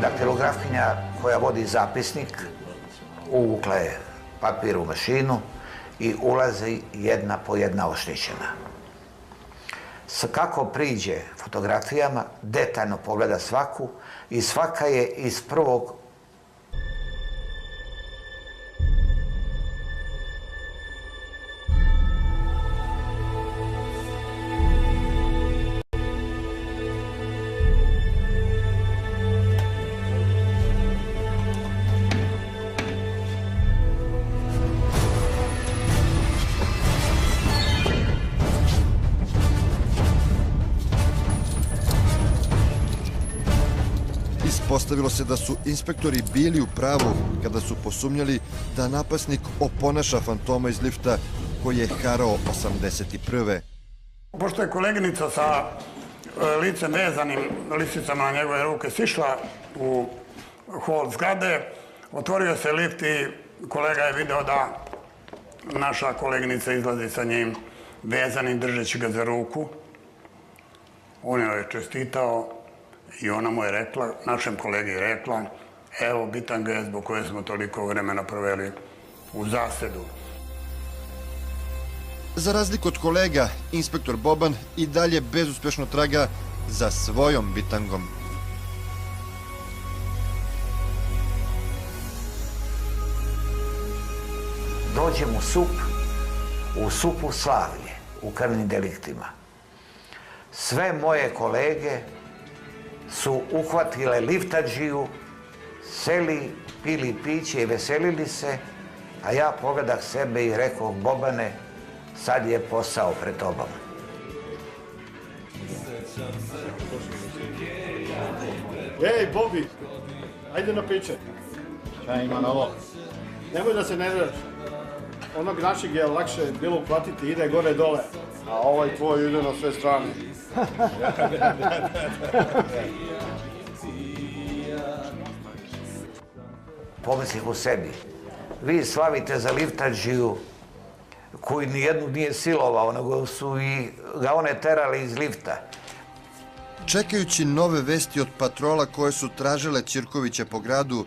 Daktilografkinja koja vodi zapisnik uvukla je papir u mašinu i ulazi jedna po jedna oštećena. Kako priđe fotografijama, detaljno pogleda svaku i svaka je iz prvog Ispostavilo se da su inspektori bili u pravu kada su posumnjali da napasnik oponaša fantoma iz lifta koji je harao 81. Pošto je koleginica sa licem vezanim lisicama na njegove ruke sišla u hol zgrade, otvorio se lift i kolega je video da naša koleginica izlazi sa njim vezanim, držeći ga za ruku. On joj je čestitao i ona mu je rekla, našem kolegi je rekla, evo, bitanga je zbog koje smo toliko vremena proveli u zasedu. Za razliku od kolega, inspektor Boban i dalje bezuspešno traga za svojom bitangom. Dođem u SUP-u Slavlje, u krvnim deliktima. Sve moje kolege su uhvatile liftađiju, seli, pili piće i veselili se, a ja pogledah sebe i rekao, Bobane, sad je posao pred tobom. Ej, Bobi, ajde na piće. Šta ima novo? Nemoj da se nerviraš. Onog našeg je lakše bilo uhvatiti, ide gore dole, a ovaj tvoj ide na sve strane. Pomislih u sebi. Vi slavite za liftađiju koji nijednu nije silovao, nego su ga one terali iz lifta. Čekajući nove vesti od patrola koje su tražile Ćirkovića po gradu,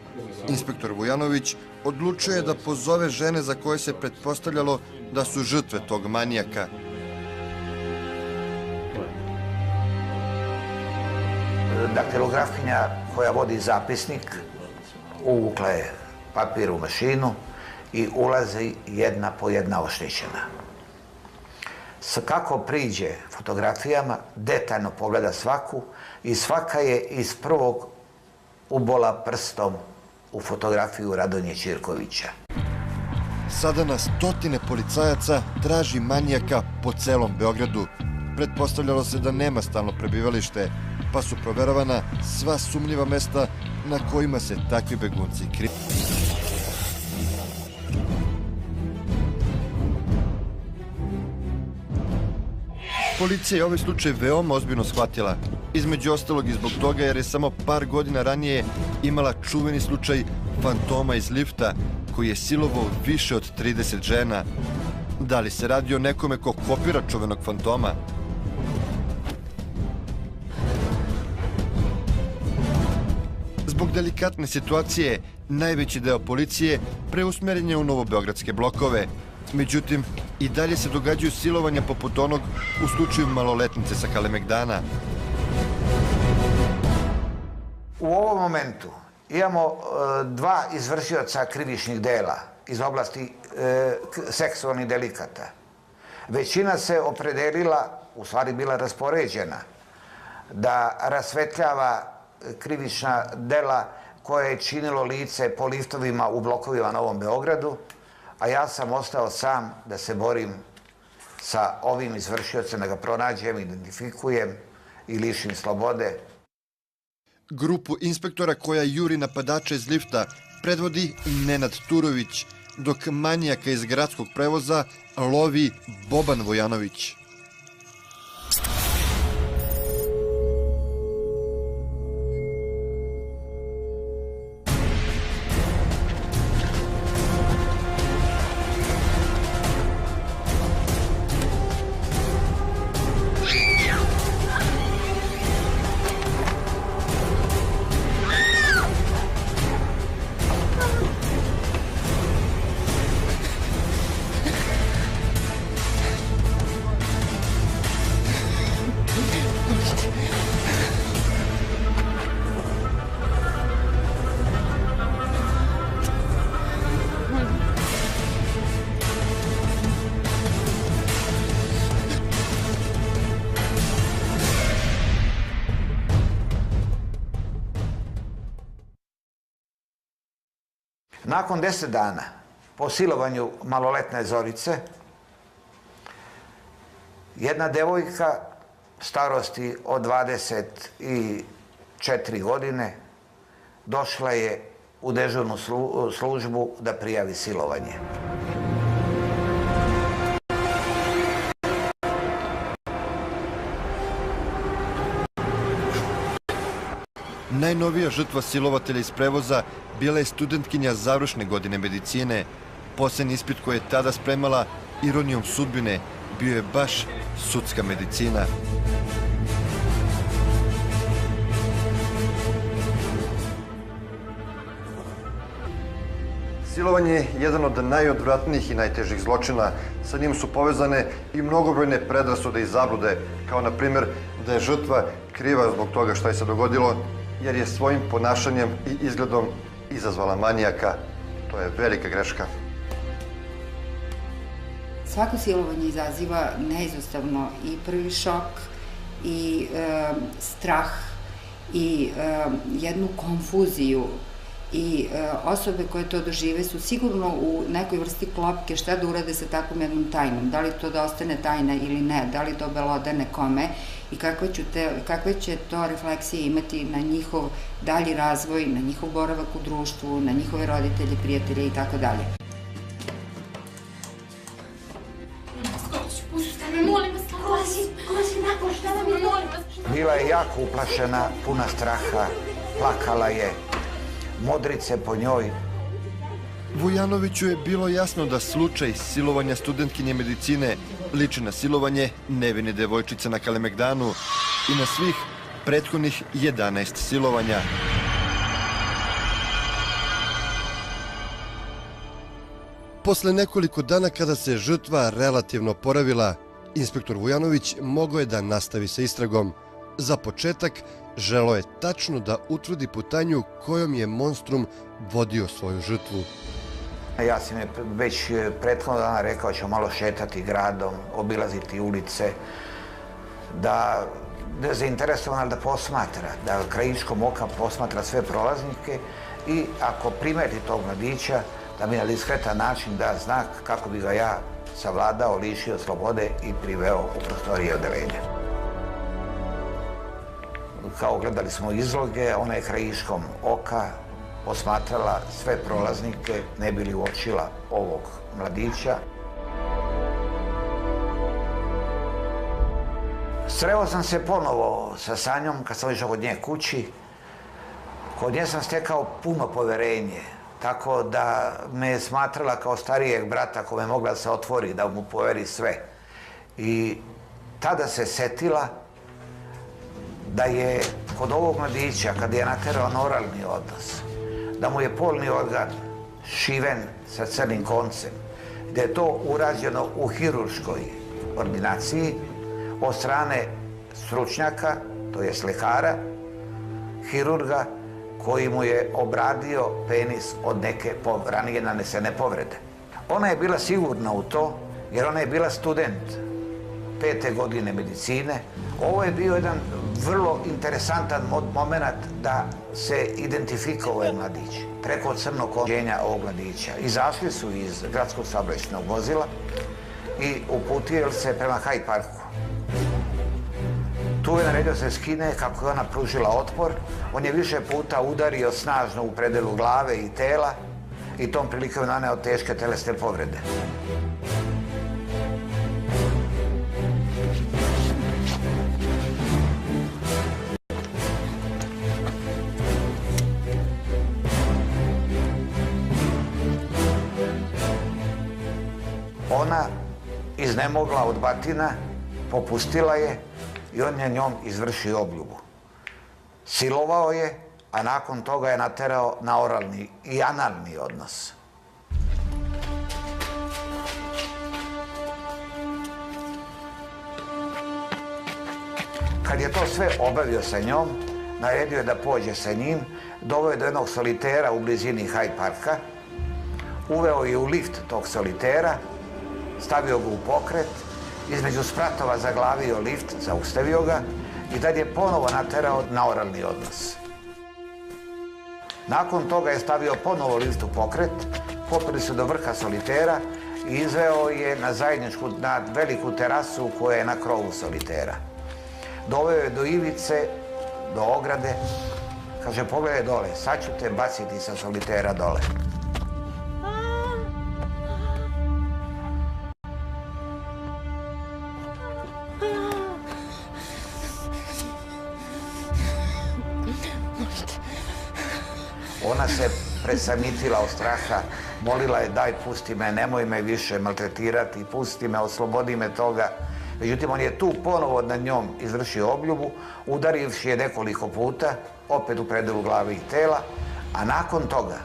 inspektor Vujanović odlučuje da pozove žene za koje se pretpostavljalo da su žrtve tog manijaka. Daktilografkinja koja vodi zapisnik uvukla je papir u mašinu i ulazi jedna po jedna oštećena. Kako priđe fotografijama, detaljno pogleda svaku i svaka je iz prvog ubola prstom u fotografiju Radonje Ćirkovića. Sada na stotine policajaca traži manijaka po celom Beogradu. Pretpostavljalo se da nema stalno prebivalište, pa su proveravana sva sumnjiva mesta na kojima se takvi begunci kriju. Policija je ovaj slučaj veoma ozbiljno shvatila. Između ostalog i zbog toga jer je samo par godina ranije imala čuveni slučaj fantoma iz lifta koji je silovao više od 30 žena. Da li se radi o nekome ko kopira čuvenog fantoma? Zbog delikatne situacije, najveći deo policije preusmeren je u novobeogradske blokove. Međutim, i dalje se događaju silovanja poput onog u slučaju maloletnice sa Kalemegdana. U ovom momentu imamo dva izvršioca krivičnih dela iz oblasti seksualnih delikata. Većina se opredelila, u stvari bila raspoređena, da rasvetljava krivična dela koje je činilo lice po liftovima u blokovima na Novom Beogradu, a ja sam ostao sam da se borim sa ovim izvršiocem, da ga pronađem, identifikujem i lišim slobode. Grupu inspektora koja juri napadača iz lifta predvodi Nenad Turović, dok manijaka iz gradskog prevoza lovi Boban Vujanović. Nakon 10 dana po silovanju maloletne Zorice, jedna devojka starosti od 24 godine došla je u dežurnu službu da prijavi silovanje. Najnovija žrtva silovatelja iz prevoza bila je studentkinja završne godine medicine. Poslednji ispit koji je tada spremala, ironijom sudbine, bio je baš sudska medicina. Silovanje je jedan od najodvratnijih i najtežih zločina. Sa njim su povezane i mnogobrojne predrasude i zablude, kao na primjer da je žrtva kriva zbog toga što je se dogodilo, jer je svojim ponašanjem i izgledom izazvala manijaka. To je velika greška. Svako silovanje izaziva neizostavno i prvi šok, i strah, i jednu konfuziju. I osobe koje to dožive su sigurno u nekoj vrsti klopke šta da urade sa takvom jednom tajnom. Da li to da ostane tajna ili ne, da li to belodane kome i kakve će to refleksije imati na njihov dalji razvoj, na njihov boravak u društvu, na njihove roditelje, prijatelje i tako dalje. Bila je jako uplašena, puna straha, plakala je, modrice po njoj. Vujanoviću je bilo jasno da slučaj silovanja studentkinje medicine liči na silovanje nevine devojčice na Kalemegdanu i na svih prethodnih 11 silovanja. Posle nekoliko dana kada se žrtva relativno oporavila, inspektor Vujanović mogao je da nastavi sa istragom. Za početak, želeo je tačno da utvrdi putanju kojom je monstrum vodio svoju žrtvu. Ja sam je već prethodno dana rekao da ću malo šetati gradom, obilaziti ulice, da je zainteresovan da posmatra, da krajičkom oka posmatra sve prolaznike i ako primeti tog mladića, da mi na diskretan način da znak kako bi ga ja savladao, lišio slobode i priveo u prostorije odeljenja. Kao gledali smo izloge, ona je krajiškom oka posmatrala sve prolaznike, ne bi li uočila ovog mladića. Sreo sam se ponovo sa Sanjom kad sam išao kod nje kući. Kod nje sam stekao puno poverenje, tako da me je smatrala kao starijeg brata kome je mogla da se otvori, da mu poveri sve. I tada se setila da je kod ovog mladića, kada je naterao na oralni odnos, da mu je polni organ šiven sa crnim koncem, da je to urađeno u hirurškoj ordinaciji od strane stručnjaka, to je lekara, hirurga, koji mu je obradio penis od neke ranije nanesene povrede. Ona je bila sigurna u to, jer ona je bila student 5. godine medicine. Ovo je bio jedan vrlo interesantan moment da se identifikuje ovaj mladić. Preko crnog ođenja ovog mladića. Izašli su iz gradskog saobraćajnog vozila i uputili se prema Hyde Parku. Tu je naredio se skine kako je ona pružila otpor. On je više puta udario snažno u predelu glave i tela i tom prilikom naneo teške telesne povrede. Ona, iznemogla od batina, popustila je i on je njom izvršio obljubu. Silovao je, a nakon toga je naterao na oralni i analni odnos. Kad je to sve obavio sa njom, naredio je da pođe sa njim, doveo je do jednog solitera u blizini Hyde Parka, uveo je u lift tog solitera, stavio ga u pokret, između spratova zaglavio lift, zaustavio ga i tad je ponovo naterao na oralni odnos. Nakon toga je stavio ponovo lift u pokret, popeli su do vrha solitera i izveo je na veliku terasu koja je na krovu solitera. Doveo je do ivice, do ograde, kaže, pogledaj dole, sad ću te baciti sa solitera dole. Ona se presamitila od straha, molila je, daj, pusti me, nemoj me više maltretirati, pusti me, oslobodi me toga. Međutim, on je tu ponovo nad njom izvršio obljubu, udarivši je nekoliko puta, opet u predelu glave i tela, a nakon toga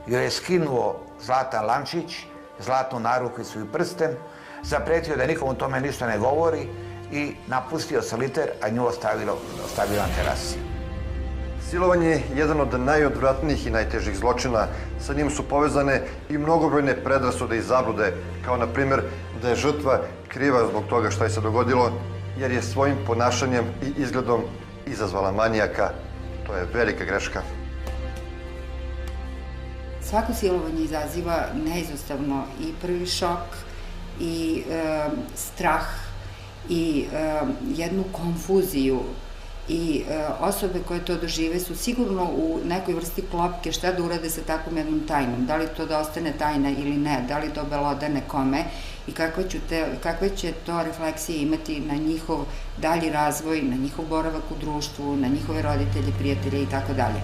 joj je skinuo zlatan lančić, zlatnu narukvicu i prsten, zapretio da nikom o tome ništa ne govori i napustio soliter, a nju ostavio na terasi. Silovanje je jedan od najodvratnijih i najtežih zločina. Sa njim su povezane i mnogobrojne predrasude i zablude, kao na primjer da je žrtva kriva zbog toga što je se dogodilo, jer je svojim ponašanjem i izgledom izazvala manijaka. To je velika greška. Svako silovanje izaziva neizostavno i prvi šok, i strah, i jednu konfuziju. I osobe koje to dožive su sigurno u nekoj vrsti klopke šta da urade sa takvom jednom tajnom. Da li to da ostane tajna ili ne, da li to belodane kome i kakve će to refleksije imati na njihov dalji razvoj, na njihov boravak u društvu, na njihove roditelje, prijatelje i tako dalje.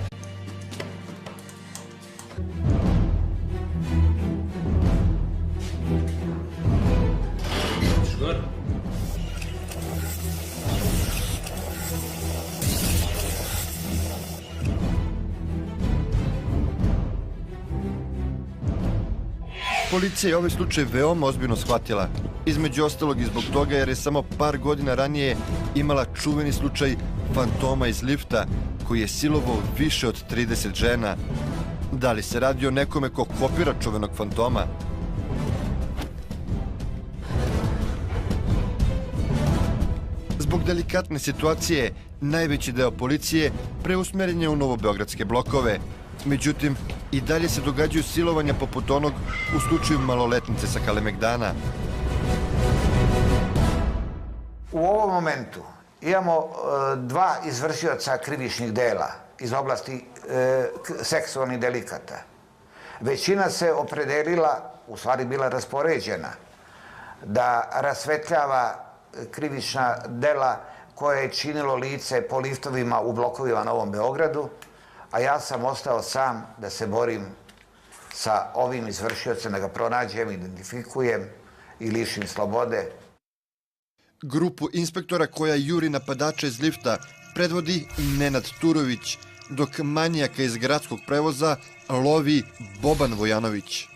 Policija je ovaj slučaj veoma ozbiljno shvatila. Između ostalog i zbog toga jer je samo par godina ranije imala čuveni slučaj fantoma iz lifta koji je silovao više od 30 žena. Da li se radi o nekome ko kopira čuvenog fantoma? Zbog delikatne situacije, najveći deo policije preusmeren je u novobeogradske blokove. Međutim, i dalje se događaju silovanja poput onog u slučaju maloletnice sa Kalemegdana. U ovom momentu imamo dva izvršioca krivičnih dela iz oblasti seksualnih delikata. Većina se opredelila, u stvari bila raspoređena, da rasvetljava krivična dela koje je činilo lice po liftovima u blokovima na Novom Beogradu, a ja sam ostao sam da se borim sa ovim izvršiocem, da ga pronađem, identifikujem i lišim slobode. Grupu inspektora koja juri napadača iz lifta predvodi Nenad Turović, dok manijaka iz gradskog prevoza lovi Boban Vojanović.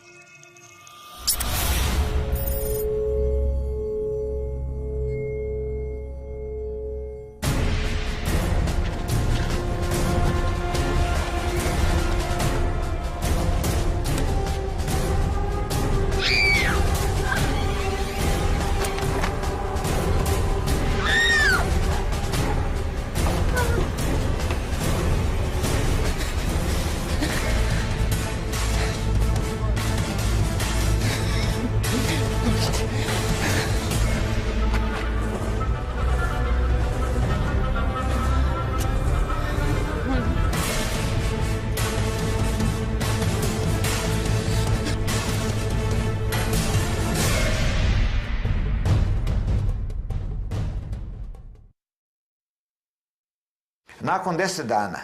Nakon 10 dana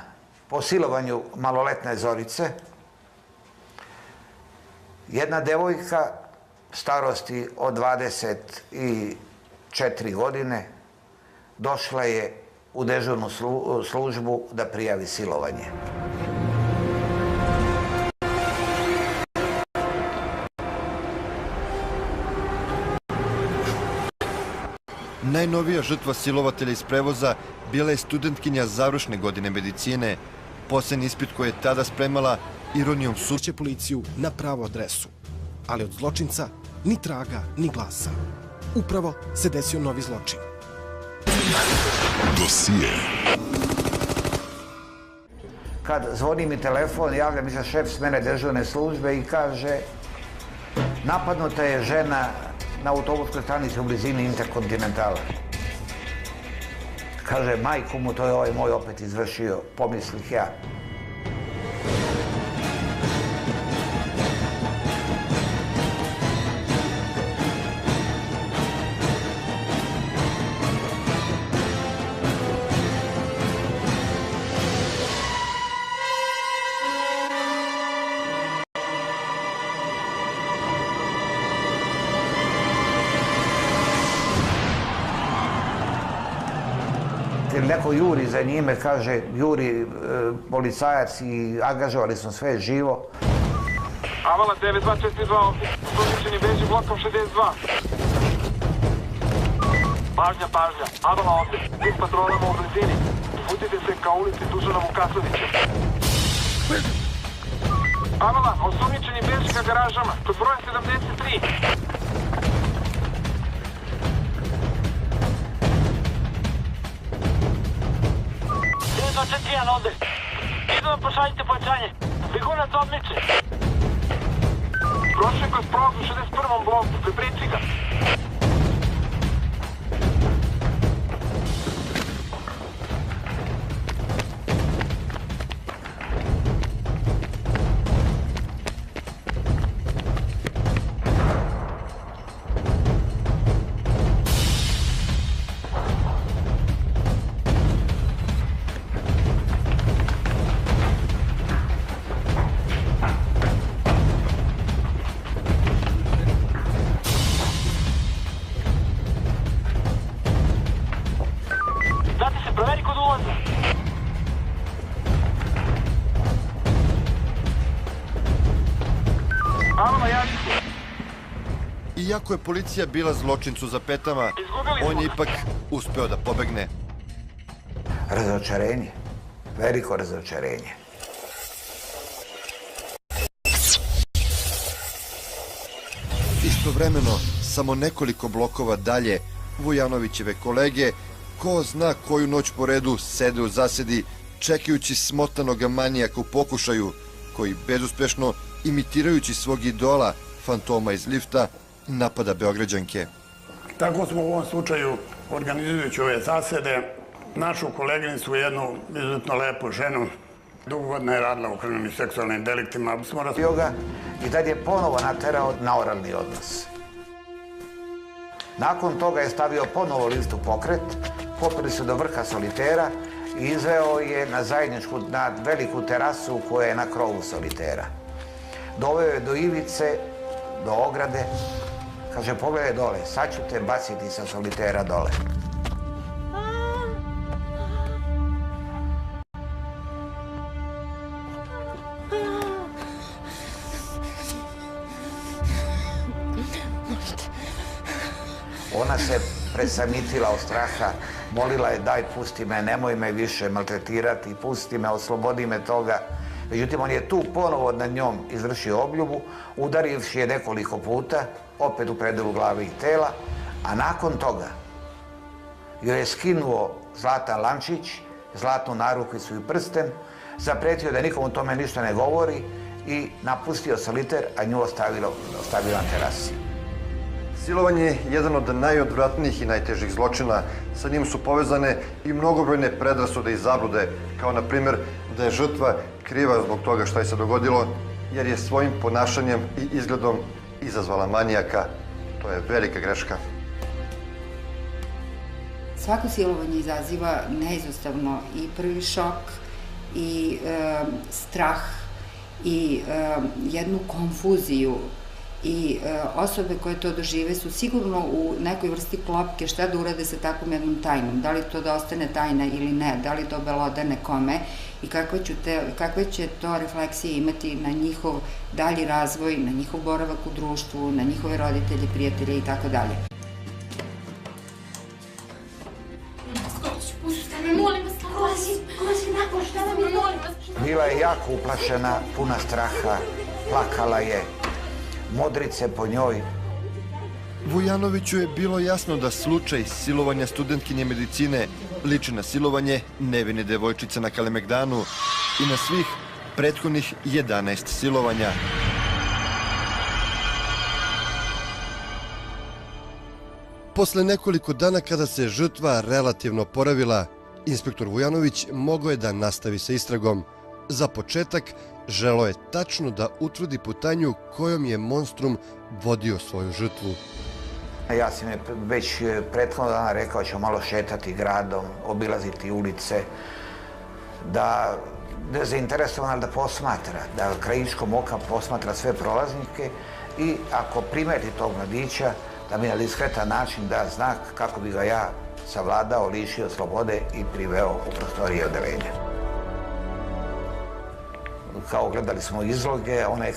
po silovanju maloletne Zorice, jedna devojka starosti od 24 godine došla je u dežurnu službu da prijavi silovanje. Najnovija žrtva silovatelja iz prevoza bila je studentkinja završne godine medicine. Poslednji ispit koji je tada spremala ironijom surće policiju na pravu adresu. Ali od zločinca ni traga, ni glasa. Upravo se desio novi zločin. Dosije. Kad zvoni mi telefon, javlja mi se šef s mene dežurne službe i kaže napadnuta je žena na autobuskoj stanici u blizini Interkontinentala. Kaže, majku mu, to je ovaj moj opet izvršio, pomislih ja. Neko juri za njime, kaže, juri policajac i angažovali smo sve živo. Avala 9242, osumnjičeni beži blokom 62. Pažnja, pažnja. Avala ovde, svim patrolama u blizini. Uputite se ka ulici Dušana Vukasovića. Avala, osumnjičeni beži ka garažama, kod broja 73. 241 ovde. Idu vam pošaljite pojačanje. Bjegunac odmiče. Prošli kroz prolaz u 61. bloku, pripriči ga. Iako je policija bila zločincu za petama, on je ipak uspeo da pobegne. Razočarenje. Veliko razočarenje. Istovremeno, samo nekoliko blokova dalje, Vujanovićeve kolege, ko zna koju noć po redu sede u zasedi, čekajući smotanog manijaka u pokušaju, koji bezuspešno, imitirajući svog idola, fantoma iz lifta, napada Beograđanke. Tako smo u ovom slučaju, organizujući ove zasede, našu koleginicu, jednu izuzetno lepu ženu, dugo godina je radila u kriminalnim i seksualnim deliktima. I tad je ponovo naterao na oralni odnos. Nakon toga je stavio ponovo list u pokret, popili su do vrha solitera i izveo je na zajedničku, na veliku terasu koja je na krovu solitera. Doveo je do ivice, do ograde, kaže, pogledaj dole, sad ću te baciti sa solitera dole. Ona se presamitila od straha, molila je, daj, pusti me, nemoj me više maltretirati, pusti me, oslobodi me toga. Međutim, on je tu ponovo nad njom izvršio obljubu, udarivši je nekoliko puta, opet u predelu glave i tela, a nakon toga joj je skinuo zlatan lančić, zlatnu narukvicu i prsten, zapretio da nikom o tome ništa ne govori i napustio soliter, a nju ostavio na terasi. Silovanje je jedan od najodvratnijih i najtežih zločina. Sa njim su povezane i mnogobrojne predrasude i zablude, kao na primjer da je žrtva kriva zbog toga šta je se dogodilo, jer je svojim ponašanjem i izgledom izazvala manijaka. To je velika greška. Svako silovanje izaziva neizostavno i prvi šok i strah i jednu konfuziju i osobe koje to dožive su sigurno u nekoj vrsti klopke šta da urade sa takvom jednom tajnom, da li to da ostane tajna ili ne, da li to belodane kome i kakve će to refleksije imati na njihov dalji razvoj, na njihov boravak u društvu, na njihove roditelje, prijatelje i tako dalje. Bila je jako uplašena, puna straha, plakala je, modrice po njoj. Vujanoviću je bilo jasno da slučaj silovanja studentkinje medicine liči na silovanje nevine devojčice na Kalemegdanu i na svih prethodnih 11 silovanja. Posle nekoliko dana kada se žrtva relativno oporavila, inspektor Vujanović mogao je da nastavi sa istragom. Za početak, želeo je tačno da utvrdi putanju kojom je monstrum vodio svoju žrtvu. Ja sam je već prethodno dana rekao da ćemo malo šetati gradom, obilaziti ulice, da je zainteresovan da posmatra, da krajičkom oka posmatra sve prolaznike i ako primeti tog mladića, da mi na diskretan način da znak kako bi ga ja savladao, lišio slobode i priveo u prostorije odeljenja. Kao gledali smo izloge, ona je